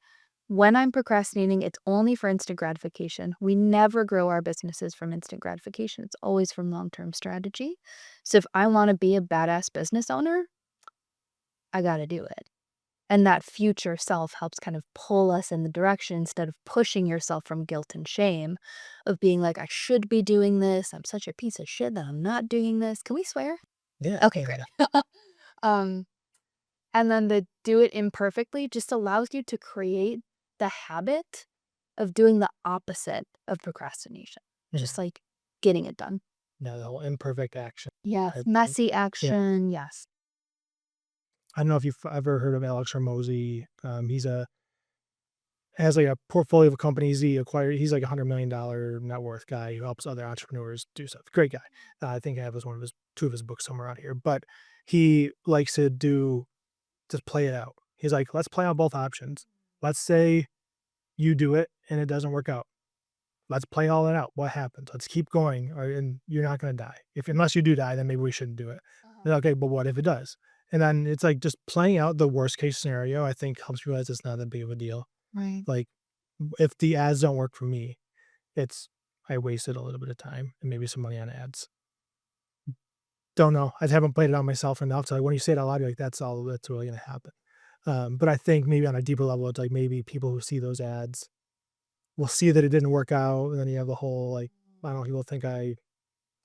when I'm procrastinating, it's only for instant gratification. We never grow our businesses from instant gratification. It's always from long-term strategy. So if I want to be a badass business owner, I got to do it. And that future self helps kind of pull us in the direction instead of pushing yourself from guilt and shame of being like, I should be doing this. I'm such a piece of shit that I'm not doing this. Can we swear? Yeah. Okay, great. um, and then the do it imperfectly just allows you to create the habit of doing the opposite of procrastination, Mhm. just like getting it done. Yeah, the whole imperfect action Yes, type thing. messy Yeah. action. Yes. I don't know if you've ever heard of Alex Hormozy. He's a has like a portfolio of companies he acquired. He's like $100 million net worth guy who helps other entrepreneurs do stuff. Great guy. I think I have one of his two of his books somewhere out here. But he likes to just play it out. He's like, let's play out both options. Let's say you do it and it doesn't work out. Let's play all that out. What happens? Let's keep going, and you're not going to die. If unless you do die, then maybe we shouldn't do it. Then, okay, but what if it does? And then it's like just playing out the worst case scenario. I think helps you realize it's not that big of a deal. Right. Like if the ads don't work for me, it's I wasted a little bit of time and maybe some money on ads. Don't know. I haven't played it out myself enough. So like when you say it out loud, you're like, that's all that's really going to happen. But I think maybe on a deeper level, it's like maybe people who see those ads will see that it didn't work out, and then you have the whole like, I don't know, people think I'm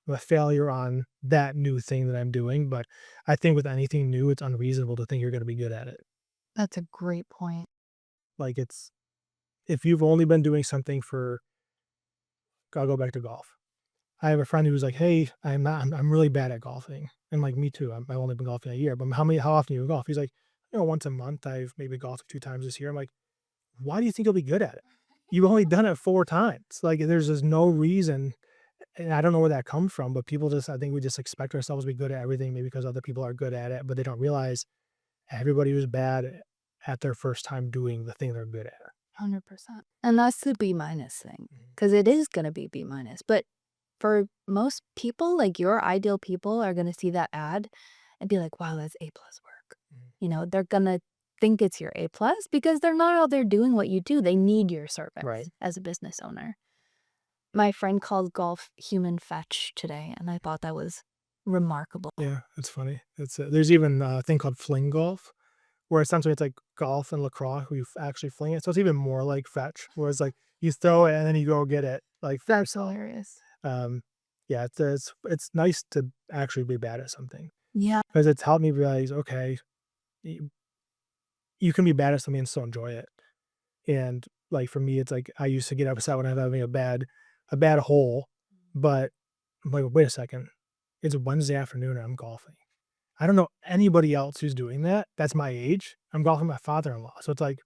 a failure on that new thing that I'm doing. But I think with anything new, it's unreasonable to think you're going to be good at it. That's a great point. Like it's if you've only been doing something for, I'll go back to golf. I have a friend who's like, "Hey, I'm not. I'm really bad at golfing." And like, me too. I've only been golfing a year, but how often do you golf? He's like, once a month. I've maybe golfed 2 times this year. I'm like, why do you think you'll be good at it? You've only done it 4 times. Like, there's just no reason. And I don't know where that comes from, but people just, I think we just expect ourselves to be good at everything, maybe because other people are good at it, but they don't realize everybody who's bad at their first time doing the thing they're good at. 100%. And that's the B minus thing, Mhm. because it is going to be B minus. But for most people, like your ideal people are going to see that ad and be like, wow, that's A plus work. Mhm. They're going to think it's your A plus because they're not out there doing what you do. They need your service Right. as a business owner. My friend called golf human fetch today, and I thought that was remarkable. Yeah, it's funny. There's even a thing called fling golf, where essentially it's like golf and lacrosse where you actually fling it. So it's even more like fetch, where it's like you throw it and then you go get it. Like That's hilarious. um, yeah, it's nice to actually be bad at something Yeah. because it's helped me realize, okay, you, you can be bad at something and still enjoy it. And like for me, it's like I used to get upset when I'm having a bad hole, but I'm like, wait a second, it's Wednesday afternoon and I'm golfing. I don't know anybody else who's doing that. That's my age. I'm golfing with my father-in-law. So it's like,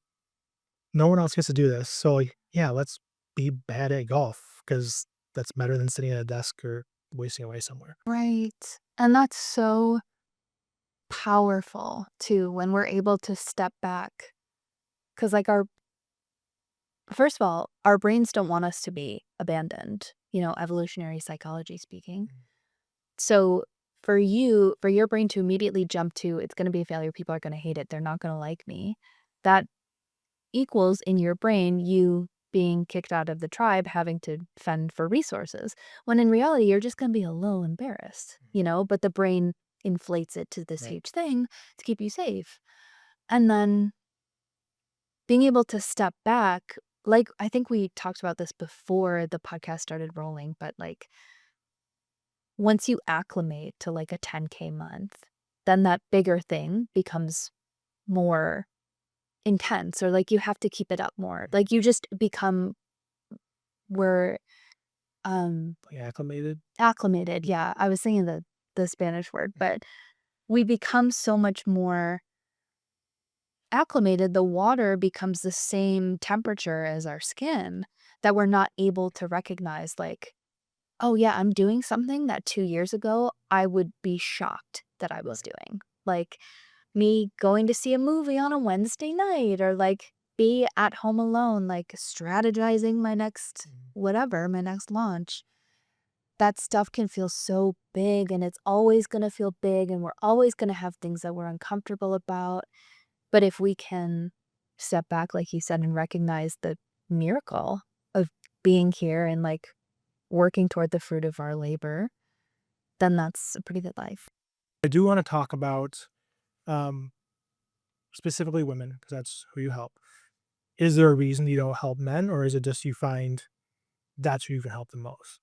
no one else gets to do this. So like, yeah, let's be bad at golf because that's better than sitting at a desk or wasting away somewhere. Right. And that's so powerful too when we're able to step back. Because, like, first of all, our brains don't want us to be abandoned. evolutionary psychology speaking. So for your brain to immediately jump to, it's going to be a failure, people are going to hate it, they're not going to like me, that equals in your brain you being kicked out of the tribe, having to fend for resources. When in reality, you're just going to be a little embarrassed, but the brain inflates it to this Right. huge thing to keep you safe. And then being able to step back, like I think we talked about this before the podcast started rolling, but like once you acclimate to like a 10K month, then that bigger thing becomes more intense, or like you have to keep it up more. Like you just become we're Like acclimated. acclimated. Yeah, I was saying the Spanish word, but we become so much more acclimated. The water becomes the same temperature as our skin that we're not able to recognize like, oh yeah, I'm doing something that 2 years ago I would be shocked that I was Right. doing. Like me going to see a movie on a Wednesday night, or like be at home alone, like strategizing my next Mhm. whatever, my next launch. That stuff can feel so big, and it's always going to feel big, and we're always going to have things that we're uncomfortable about. But if we can step back, like you said, and recognize the miracle of being here and like working toward the fruit of our labor, then that's a pretty good life. I do want to talk about um, specifically women because that's who you help. Is there a reason you don't help men, or is it just you find that's who you can help the most?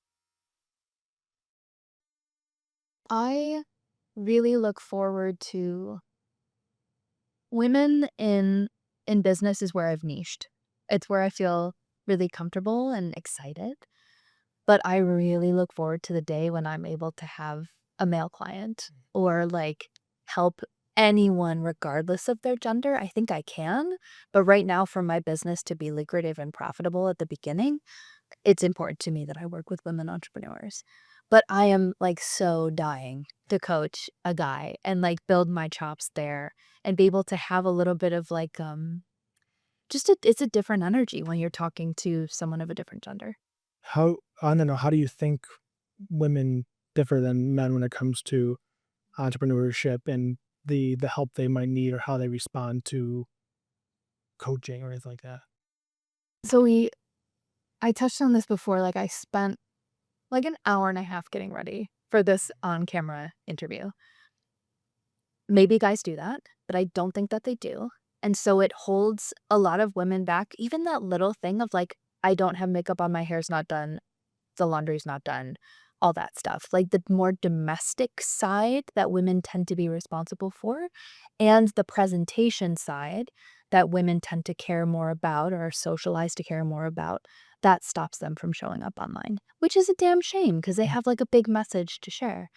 I really look forward to women in business is where I've niched. It's where I feel really comfortable and excited, but I really look forward to the day when I'm able to have a male client or like help anyone regardless of their gender. I think I can, but right now for my business to be lucrative and profitable at the beginning, it's important to me that I work with women entrepreneurs. But I am, like, so dying to coach a guy and, like, build my chops there and be able to have a little bit of, like, just it's a different energy when you're talking to someone of a different gender. How I don't know. How do you think women differ than men when it comes to entrepreneurship and the help they might need or how they respond to coaching or anything like that? So I touched on this before, like, I spent, like, an hour and a half getting ready for this on-camera interview. Maybe guys do that, but I don't think that they do. And so it holds a lot of women back. Even that little thing of like, I don't have makeup on, my hair's not done, the laundry's not done, all that stuff. Like the more domestic side that women tend to be responsible for, and the presentation side that women tend to care more about or are socialized to care more about, that stops them from showing up online, which is a damn shame because they Mm. have like a big message to share.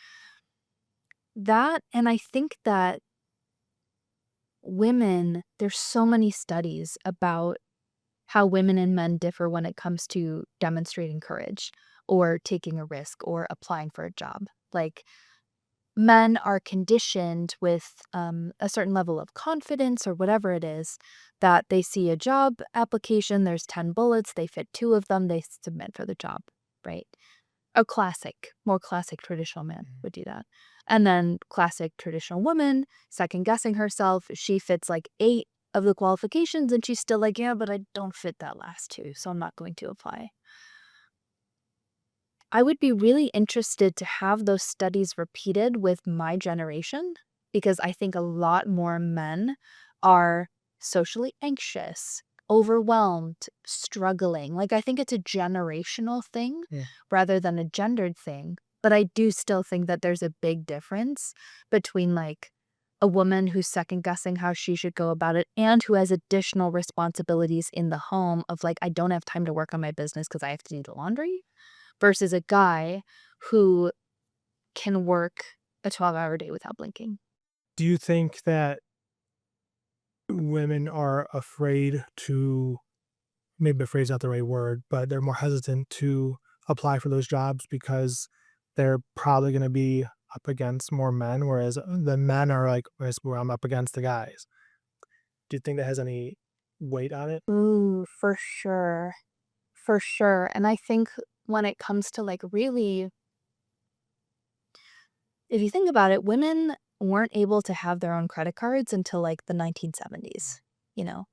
That, and I think that there's so many studies about how women and men differ when it comes to demonstrating courage or taking a risk or applying for a job. Like men are conditioned with a certain level of confidence or whatever it is that they see a job application, there's 10 bullets, they fit two of them, they submit for the job, right? A more classic traditional man Mhm. would do that. And then classic traditional woman, second guessing herself, she fits like 8 of the qualifications and she's still like, "Yeah, but I don't fit that last 2, so I'm not going to apply." I would be really interested to have those studies repeated with my generation because I think a lot more men are socially anxious, overwhelmed, struggling. Like, I think it's a generational thing Yeah. rather than a gendered thing. But I do still think that there's a big difference between like a woman who's second guessing how she should go about it and who has additional responsibilities in the home of like, I don't have time to work on my business because I have to do the laundry versus a guy who can work a 12-hour day without blinking. Do you think that women are afraid to, maybe afraid is not the right word, but they're more hesitant to apply for those jobs because they're probably going to be up against more men, whereas the men are like, whereas where I'm up against the guys. Do you think that has any weight on it? Ooh, for sure. For sure. And I think when it comes to, like, really if you think about it, women weren't able to have their own credit cards until, like, the 1970s, you know?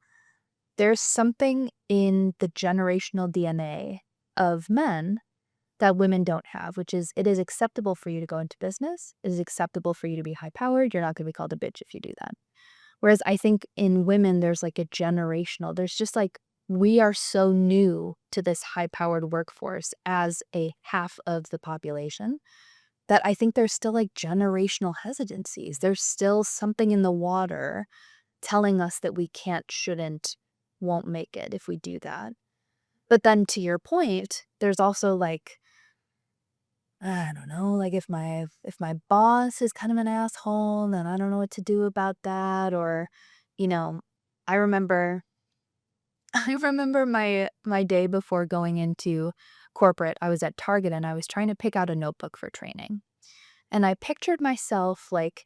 There's something in the generational DNA of men that women don't have, which is it is acceptable for you to go into business. It is acceptable for you to be high powered. You're not gonna be called a bitch if you do that. Whereas I think in women, there's like a generational, there's just like, we are so new to this high powered workforce as a half of the population that I think there's still like generational hesitancies. There's still something in the water telling us that we can't, shouldn't, won't make it if we do that. But then to your point, there's also like, I don't know, like if my boss is kind of an asshole, then I don't know what to do about that. Or, you know, I remember I remember my day before going into corporate. I was at Target and I was trying to pick out a notebook for training. And I pictured myself like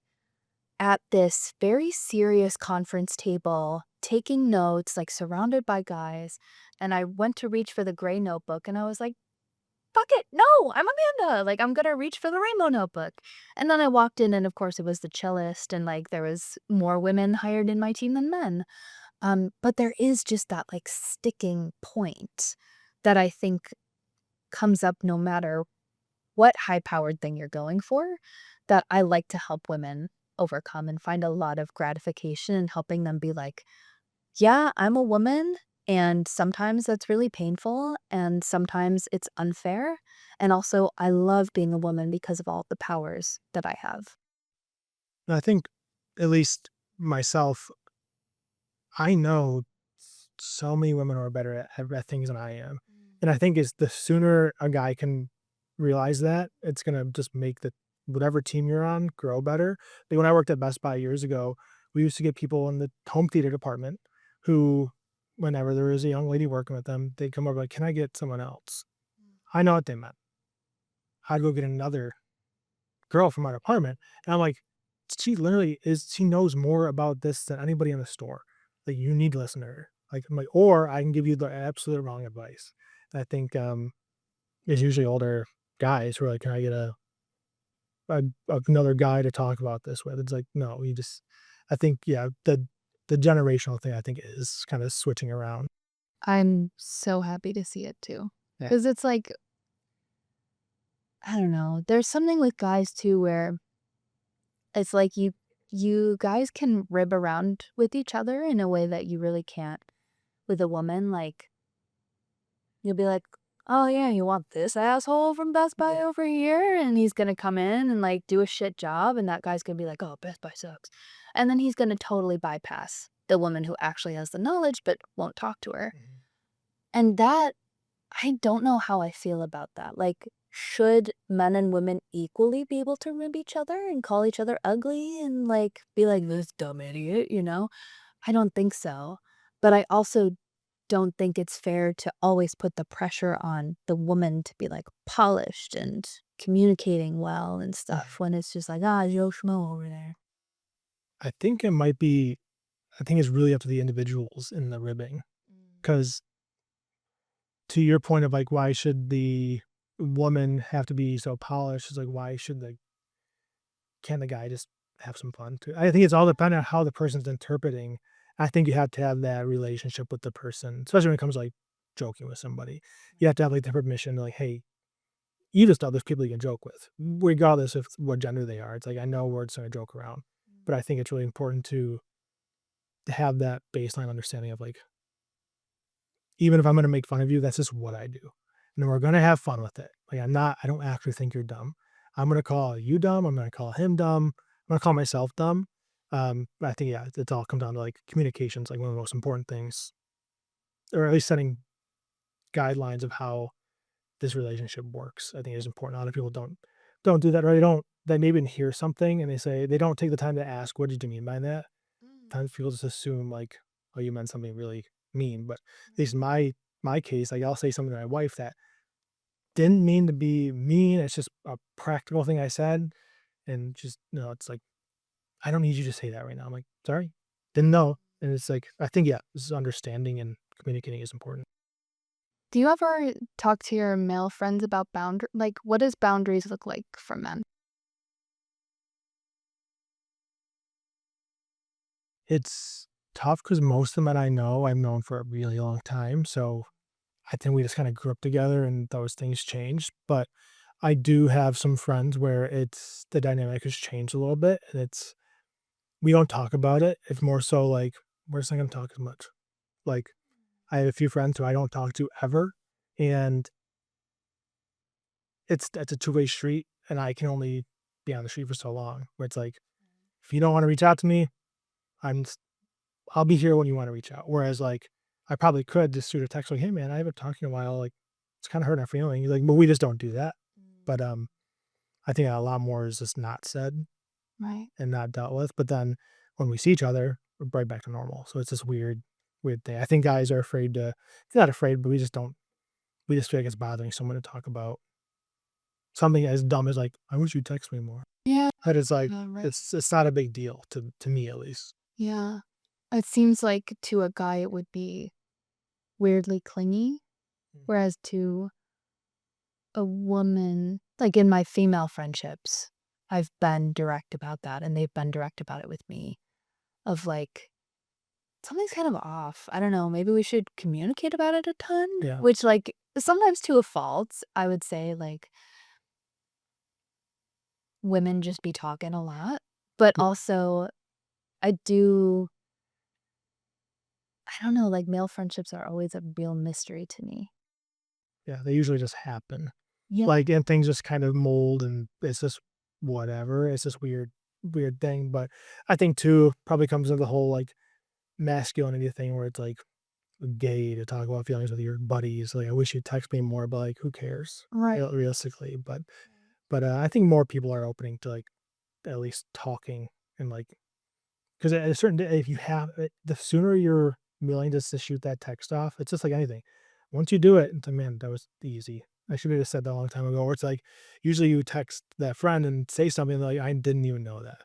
at this very serious conference table, taking notes, like surrounded by guys. And I went to reach for the gray notebook and I was like, fuck it. No, I'm Amanda. Like, I'm gonna reach for the rainbow notebook. And then I walked in, and of course, it was the chillest, and like, there was more women hired in my team than men. But there is just that like sticking point that I think comes up no matter what high powered thing you're going for, that I like to help women overcome and find a lot of gratification in helping them be like, yeah, I'm a woman, and sometimes that's really painful, and sometimes it's unfair, and also I love being a woman because of all the powers that I have. And I think, at least myself, I know so many women are better at things than I am. And I think it's the sooner a guy can realize that, it's gonna just make the whatever team you're on grow better. Like when I worked at Best Buy years ago, we used to get people in the home theater department who, whenever there was a young lady working with them, they'd come over like, "Can I get someone else?" I know what they meant. I'd go get another girl from our department, and I'm like, she knows more about this than anybody in the store. Like, you need to listen to her. Like, I'm like, or I can give you the absolute wrong advice. I think, it's usually older guys who are like, "Can I get a another guy to talk about this with?" It's like, no, you just I think, yeah, the generational thing I think is kinda switching around. I'm so happy to see it too, Yeah. because it's like, I don't know, there's something with guys too where it's like you guys can rib around with each other in a way that you really can't with a woman. Like, you'll be like, "Oh, yeah, you want this asshole from Best Buy Yeah. over here?" And he's gonna come in and, like, do a shit job, and that guy's gonna be like, "Oh, Best Buy sucks." And then he's gonna totally bypass the woman who actually has the knowledge but won't talk to her. Mhm. And that I don't know how I feel about that. Like, should men and women equally be able to rib each other and call each other ugly and, like, be like, "This dumb idiot," you know? I don't think so. But I also don't think it's fair to always put the pressure on the woman to be, like, polished and communicating well and stuff Mhm. when it's just like, "Ah, Joe Schmo over there." I think it might be I think it's really up to the individuals in the ribbing, because to your point of, like, why should the woman have to be so polished? It's like, why should the can the guy just have some fun too? I think it's all dependent on how the person's interpreting. I think you have to have that relationship with the person, especially when it comes to, like, joking with somebody. You have to have, like, the permission to, like, "Hey, you just know there's people you can joke with, regardless of what gender they are." It's like, I know we're just gonna joke around, but I think it's really important to have that baseline understanding of, like, even if I'm gonna make fun of you, that's just what I do. And then we're gonna have fun with it. Like, I don't actually think you're dumb. I'm gonna call you dumb, I'm gonna call him dumb, I'm gonna call myself dumb. But I think, yeah, it's all come down to, like, communication's, like, one of the most important things, or at least setting guidelines of how this relationship works. I think it is important. A lot of people don't do that, or they maybe hear something and they don't take the time to ask, "What did you mean by that?" Times people just assume like, "Oh, you meant something really mean," but at least in my case, like, I'll say something to my wife that didn't mean to be mean, it's just a practical thing I said, and just, it's like, "I don't need you to say that right now." I'm like, "Sorry, didn't know." And it's like, I think, yeah, this is understanding and communicating is important. Do you ever talk to your male friends about what does boundaries look like for men? It's tough because most of the men I know, I've known for a really long time, so I think we just kinda grew up together and those things changed, but I do have some friends where it's the dynamic has changed a little bit, and it's we don't talk about it, it's more so like, we're just not gonna talk as much. Like, I have a few friends who I don't talk to ever, and it's a two-way street, and I can only be on the street for so long, where it's like, if you don't wanna reach out to me, I'm s I'll be here when you wanna reach out, whereas, like, I probably could just shoot a text like, "Hey, man, I haven't talked to you in a while, like, it's kinda hurting our feelings," like, but we just don't do that, but, I think a lot more is just not said Right. and not dealt with, but then when we see each other, we're right back to normal, so it's this weird thing. I think guys are afraid to not afraid, but we just feel like it's bothering someone to talk about something as dumb as, like, "I wish you'd text me more." Yeah, But it's like, right. it's not a big deal to me at least. Yeah. It seems like to a guy it would be weirdly clingy, Mm. whereas to a woman, like in my female friendships, I've been direct about that and they've been direct about it with me of like something's kind of off. I don't know, maybe we should communicate about it a ton, Yeah. which like sometimes to a fault, I would say like women just be talking a lot, but Yeah, also I do I don't know, like male friendships are always a real mystery to me. yeah, they usually just happen. Yeah. Like, and things just kind of mold and it's just whatever. It's this weird thing, but I think too probably comes into the whole, like, masculinity thing where it's, like, gay to talk about feelings with your buddies, like, "I wish you'd text me more," but, like, who cares? Right. Realistically, but, I think more people are opening to, like, at least talking and, like 'cause at a certain day, if you have it the sooner you're willing just to shoot that text off, it's just like anything. Once you do it, it's like, "Man, that was easy." I should have just said that a long time ago, where it's like, usually you text that friend and say something like, "I didn't even know that."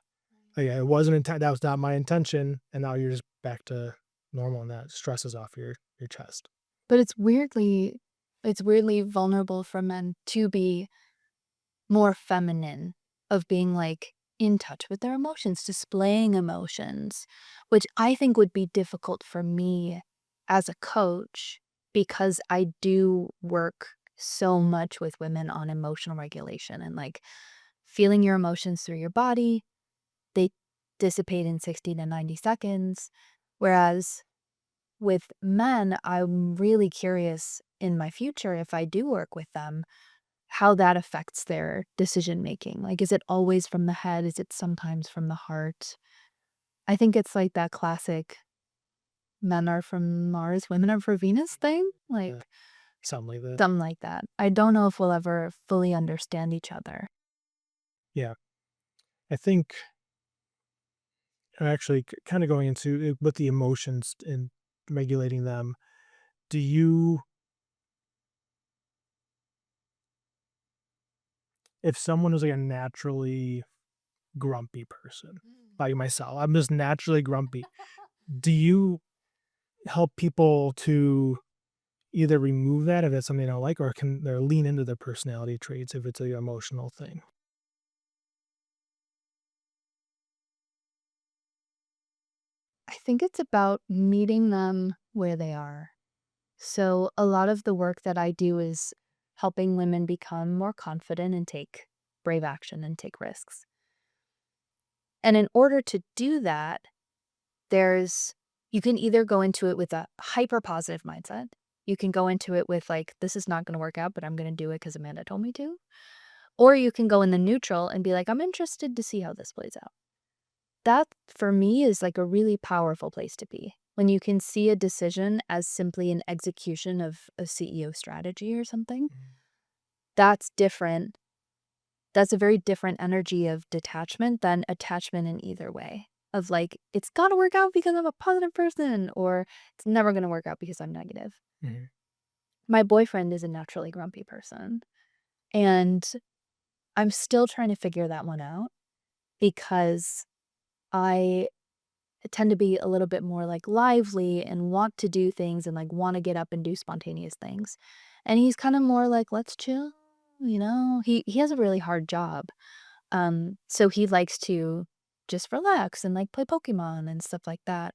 Like, it wasn't that was not my intention, and now you're just back to normal, and that stresses off your chest. But it's weirdly vulnerable for men to be more feminine, of being, like, in touch with their emotions, displaying emotions, which I think would be difficult for me as a coach because I do work so much with women on emotional regulation and, like, feeling your emotions through your body. They dissipate in 60 to 90 seconds, whereas with men, I'm really curious in my future if I do work with them, how that affects their decision making. Like, is it always from the head? Is it sometimes from the heart? I think it's like that classic men are from Mars, women are from Venus thing. Yeah, Like, something like that. something like that. I don't know if we'll ever fully understand each other. Yeah. I think actually kinda going into it with the emotions and regulating them, do you if someone is, like, a naturally grumpy person, like myself, I'm just naturally grumpy. Do you help people to either remove that if it's something they don't like, or can they lean into their personality traits if it's an emotional thing? I think it's about meeting them where they are. So, a lot of the work that I do is helping women become more confident and take brave action and take risks. And in order to do that, there's you can either go into it with a hyper positive mindset. You can go into it with like, this is not going to work out, but I'm going to do it because Amanda told me to. Or you can go in the neutral and be like, I'm interested to see how this plays out. That for me is like a really powerful place to be. When you can see a decision as simply an execution of a CEO strategy or something, Mhm. that's different. That's a very different energy of detachment than attachment in either way. Of like, it's gotta work out because I'm a positive person, or it's never gonna work out because I'm negative. Mhm. My boyfriend is a naturally grumpy person, and I'm still trying to figure that one out because I tend to be a little bit more, like, lively and want to do things and, like, wanna get up and do spontaneous things. And he's kinda more like, "Let's chill," you know? He has a really hard job, so he likes to just relax and, like, play Pokemon and stuff like that.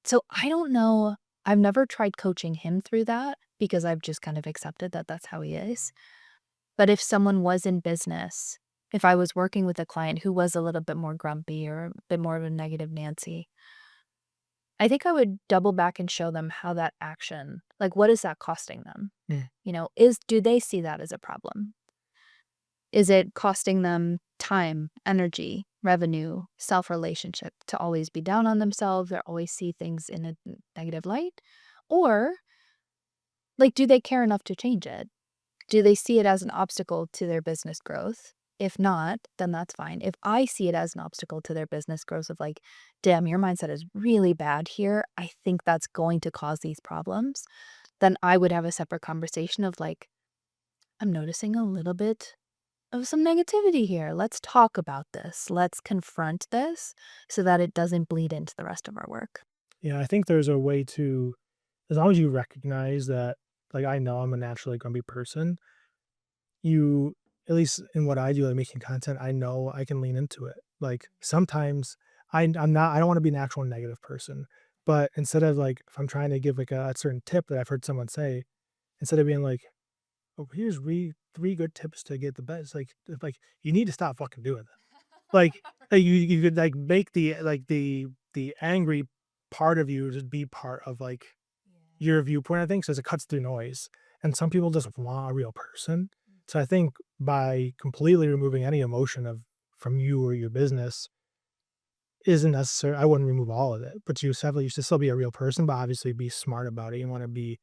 So I don't know, I've never tried coaching him through that because I've just kind of accepted that that's how he is. But if someone was in business, if I was working with a client who was a little bit more grumpy or a bit more of a negative Nancy, I think I would double back and show them how that action, like, what is that costing them? Mm. You know, is do they see that as a problem? Is it costing them time, energy, revenue, self-relationship to always be down on themselves or always see things in a negative light? Or, like, do they care enough to change it? Do they see it as an obstacle to their business growth? If not, then that's fine. If I see it as an obstacle to their business growth of like, damn, your mindset is really bad here. I think that's going to cause these problems. Then I would have a separate conversation of like, I'm noticing a little bit of some negativity here. Let's talk about this. Let's confront this so that it doesn't bleed into the rest of our work. Yeah, I think there's a way to, as long as you recognize that, like, I know I'm a naturally grumpy person, you, at least in what I do, like making content, I know I can lean into it. Like sometimes I'm not, I don't want to be an actual negative person, but instead of like, if I'm trying to give like a certain tip that I've heard someone say, instead of being like, oh, here's three good tips to get the best, like, like you need to stop fucking doing that. Like you could like make the angry part of you just be part of like your viewpoint, I think, so it cuts through noise. And some people just want a real person. So I think by completely removing any emotion of from you or your business isn't necessary. I wouldn't remove all of it, but you should still be a real person, but obviously be smart about it. You want to be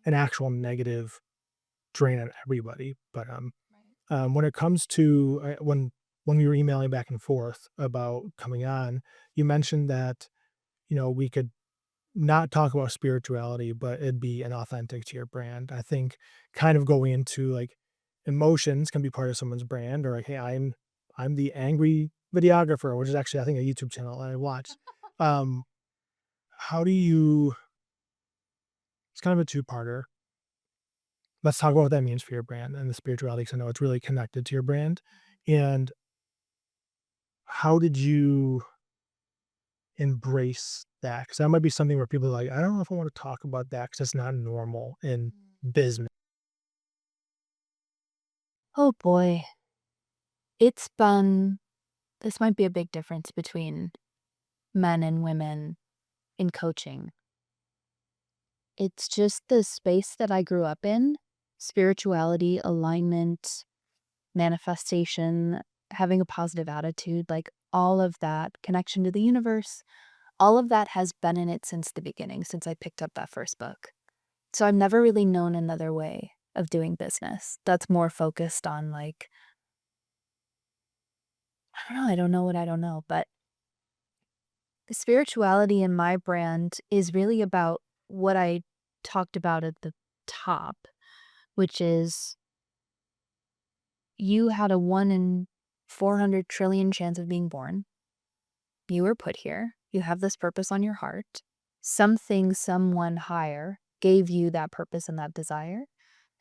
an actual negative drain on everybody. But when it comes to when we were emailing back and forth about coming on, you mentioned that we could not talk about spirituality, but it'd be an authentic to your brand. I think kind of going into like emotions can be part of someone's brand, or like, hey, I'm the angry videographer, which is actually I think a YouTube channel that I watch. Um, how do you? It's kind of a two-parter. Let's talk about what that means for your brand and the spirituality, because I know it's really connected to your brand. And how did you embrace that? Because that might be something where people are like, I don't know if I want to talk about that because it's not normal in business. Oh boy. It's been this might be a big difference between men and women in coaching. It's just the space that I grew up in, spirituality, alignment, manifestation, having a positive attitude, like all of that, connection to the universe, all of that has been in it since the beginning, since I picked up that first book. So I've never really known another way of doing business that's more focused on like, I don't know what I don't know, but the spirituality in my brand is really about what I talked about at the top, which is you had a 1 in 400 trillion chance of being born. You were put here. You have this purpose on your heart. Something, someone higher gave you that purpose and that desire.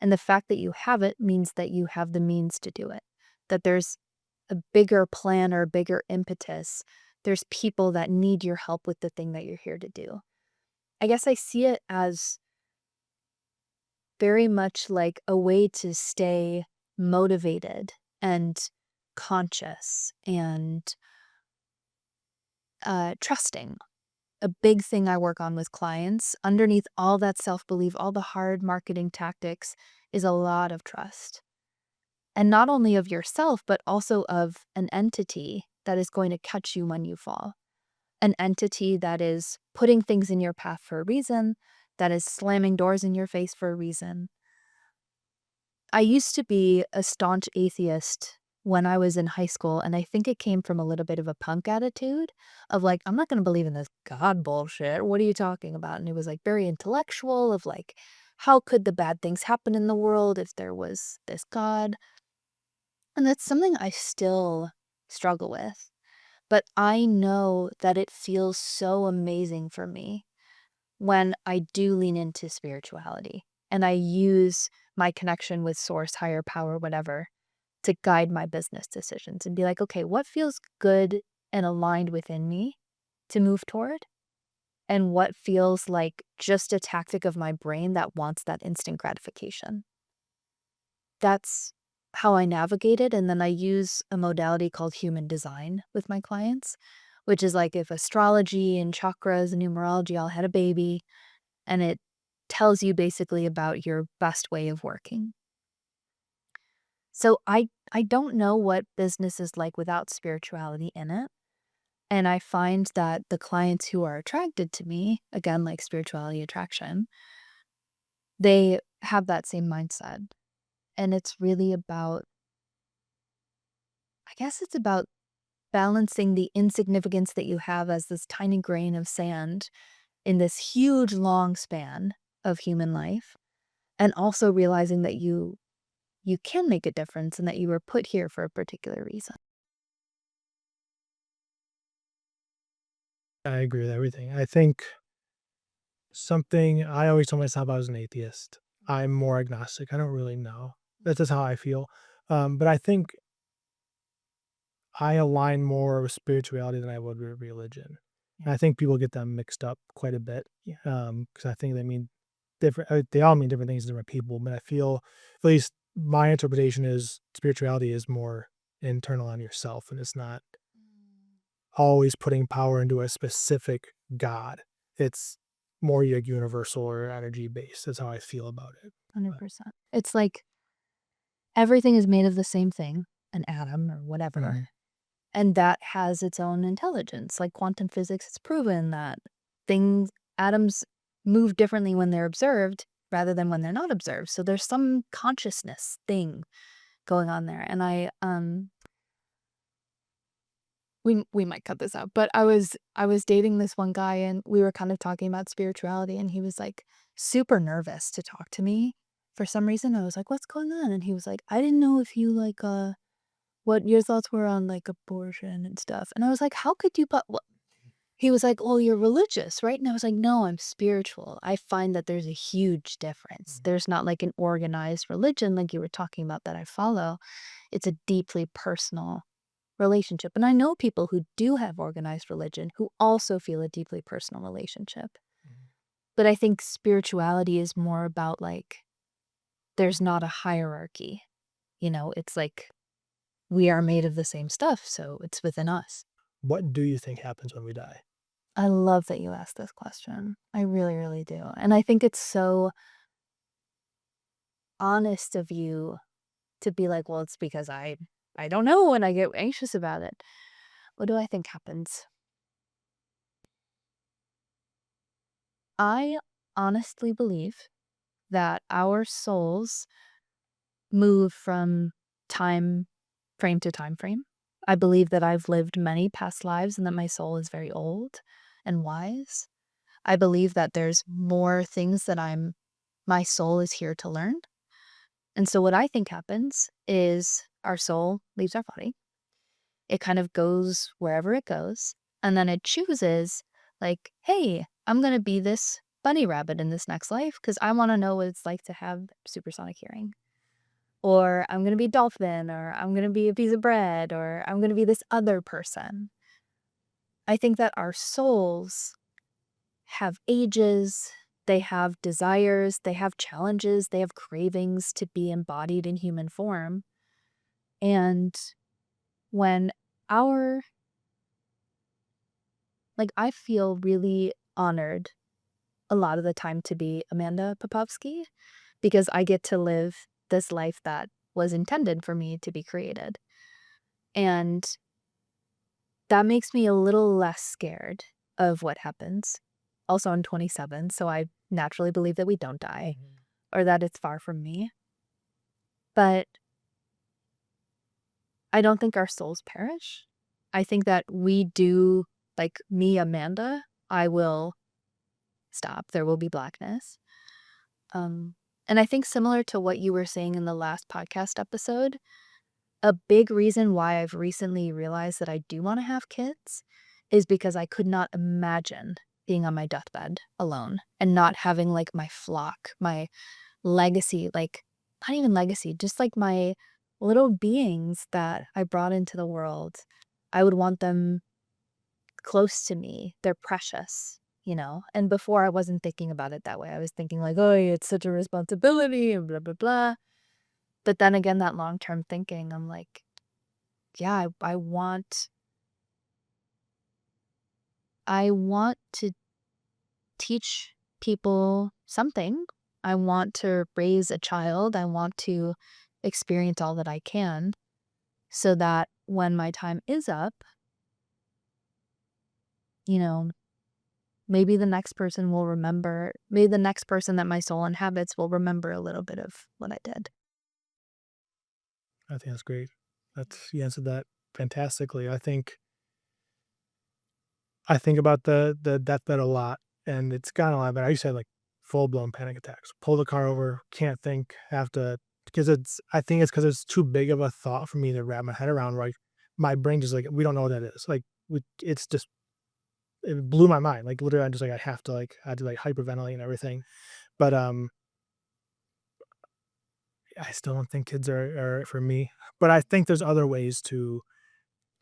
And the fact that you have it means that you have the means to do it, that there's a bigger plan or a bigger impetus. There's people that need your help with the thing that you're here to do. I guess I see it as very much like a way to stay motivated and conscious and trusting. A big thing I work on with clients, underneath all that self belief, all the hard marketing tactics, is a lot of trust. And not only of yourself, but also of an entity that is going to catch you when you fall. An entity that is putting things in your path for a reason, that is slamming doors in your face for a reason. I used to be a staunch atheist when I was in high school, and I think it came from a little bit of a punk attitude of like, I'm not going to believe in this God bullshit. What are you talking about? And it was like very intellectual of like, how could the bad things happen in the world if there was this God? And that's something I still struggle with. But I know that it feels so amazing for me when I do lean into spirituality and I use my connection with source, higher power, whatever, to guide my business decisions and be like, okay, what feels good and aligned within me to move toward? And what feels like just a tactic of my brain that wants that instant gratification? That's how I navigate it, and then I use a modality called human design with my clients, which is like if astrology and chakras and numerology all had a baby, and it tells you basically about your best way of working. So I don't know what business is like without spirituality in it, and I find that the clients who are attracted to me, again, like spirituality attraction, they have that same mindset, and it's really about I guess it's about balancing the insignificance that you have as this tiny grain of sand in this huge long span of human life, and also realizing that you can make a difference and that you were put here for a particular reason. I agree with everything. I think something I always told myself I was an atheist. I'm more agnostic. I don't really know. That's just how I feel. But I think I align more with spirituality than I would with religion. Yeah. And I think people get them mixed up quite a bit. Because I think they mean different. They all mean different things to different people. But I feel, at least my interpretation is spirituality is more internal on yourself, and it's not always putting power into a specific god. It's more like universal or energy based. That's how I feel about it. But 100%. It's like everything is made of the same thing, an atom or whatever, mhm, and that has its own intelligence. Like quantum physics, it's proven that things atoms move differently when they're observed rather than when they're not observed. So there's some consciousness thing going on there. And we might cut this out, but I was dating this one guy and we were kind of talking about spirituality and he was like super nervous to talk to me. For some reason I was like, "What's going on?" And he was like, "I didn't know if you like what your thoughts were on like abortion and stuff." And I was like, "How could you but what?" He was like, "Oh, you're religious, right?" And I was like, "No, I'm spiritual." I find that there's a huge difference. mhm. There's not like an organized religion like you were talking about that I follow. It's a deeply personal relationship. And I know people who do have organized religion who also feel a deeply personal relationship. But I think spirituality is more about like there's not a hierarchy. It's like we are made of the same stuff, so it's within us. What do you think happens when we die? I love that you asked this question. I really, really do. And I think it's so honest of you to be like, well, it's because I don't know and I get anxious about it. What do I think happens? I honestly believe that our souls move from time frame to time frame. I believe that I've lived many past lives and that my soul is very old and wise. I believe that there's more things that my soul is here to learn. And so what I think happens is our soul leaves our body. It kind of goes wherever it goes, and then it chooses like, "Hey, I'm gonna be this bunny rabbit in this next life because I wanna know what it's like to have supersonic hearing." Or I'm gonna be a dolphin, or I'm gonna be a piece of bread, or I'm gonna be this other person. I think that our souls have ages, they have desires, they have challenges, they have cravings to be embodied in human form. And when our like, I feel really honored a lot of the time to be Amanda Popovski because I get to live this life that was intended for me to be created. And that makes me a little less scared of what happens. Also, I'm 27, so I naturally believe that we don't die Mhm. or that it's far from me. But I don't think our souls perish. I think that we do, like me, Amanda, I will stop. There will be blackness. Um, and I think similar to what you were saying in the last podcast episode, a big reason why I've recently realized that I do wanna have kids is because I could not imagine being on my deathbed alone and not having, like, my flock, my legacy, like not even legacy, just, like, my little beings that I brought into the world. I would want them close to me. They're precious, you know? And before I wasn't thinking about it that way. I was thinking like, "Oh, it's such a responsibility and blah, blah, blah." But then again, that long-term thinking, I'm like, yeah, I want to teach people something. I want to raise a child. I want to experience all that I can so that when my time is up, you know, maybe the next person that my soul inhabits will remember a little bit of what I did. I think that's great. That's you answered that fantastically. I think about the deathbed a lot, and it's gotten a lot better. I used to have, like, full-blown panic attacks. Pull the car over, can't think, have to because I think it's because it's too big of a thought for me to wrap my head around, right? My brain just like, "We don't know what that is." Like, it's just it blew my mind. Like, literally, I'm just like, I had to, like, hyperventilate and everything. But, I still don't think kids are for me. But I think there's other ways to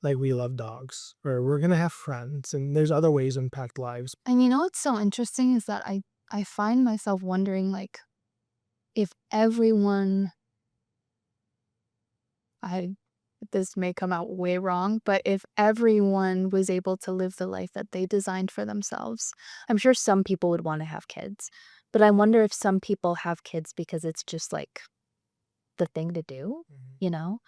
like, we love dogs, or we're gonna have friends, and there's other ways to impact lives. And you know what's so interesting is that I find myself wondering like if everyone I this may come out way wrong, but if everyone was able to live the life that they designed for themselves, I'm sure some people would want to have kids. But I wonder if some people have kids because it's just like the thing to do, Mhm. you know?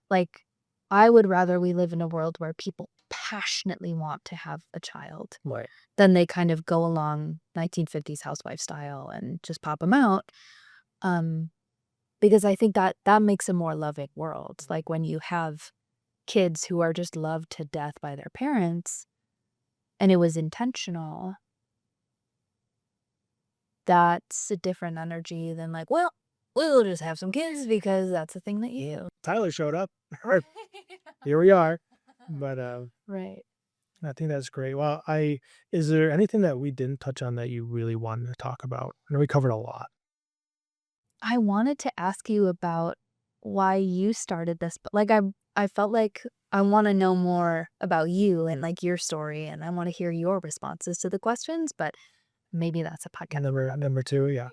Like, I would rather we live in a world where people passionately want to have a child Right. than they kind of go along 1950s housewife style and just pop them out. Um, because I think that that makes a more loving world. Like when you have kids who are just loved to death by their parents and it was intentional, that's a different energy than like, well, we'll just have some kids because that's the thing that you. Tyler showed up. Here we are. But, Right. I think that's great. Well, I is there anything that we didn't touch on that you really wanted to talk about? I know we covered a lot. I wanted to ask you about why you started this, but like I felt like I want to know more about you and like your story and I want to hear your responses to the questions, but maybe that's a podcast. Number 2, yeah.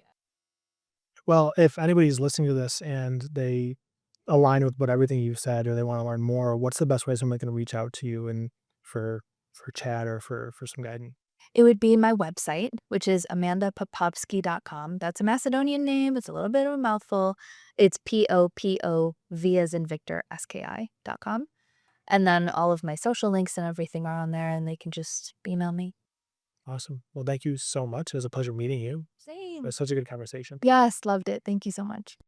Well, if anybody's listening to this and they align with what everything you've said or they wanna learn more, what's the best way somebody can reach out to you and for for chat or for some guidance? It would be my website, which is amandapopovski.com. That's a Macedonian name. It's a little bit of a mouthful. It's POPOV as in Victor SKI.com. And then all of my social links and everything are on there and they can just email me. Awesome. Well, thank you so much. It was a pleasure meeting you. It Same. was such a good conversation. Yes, loved it. Thank you so much.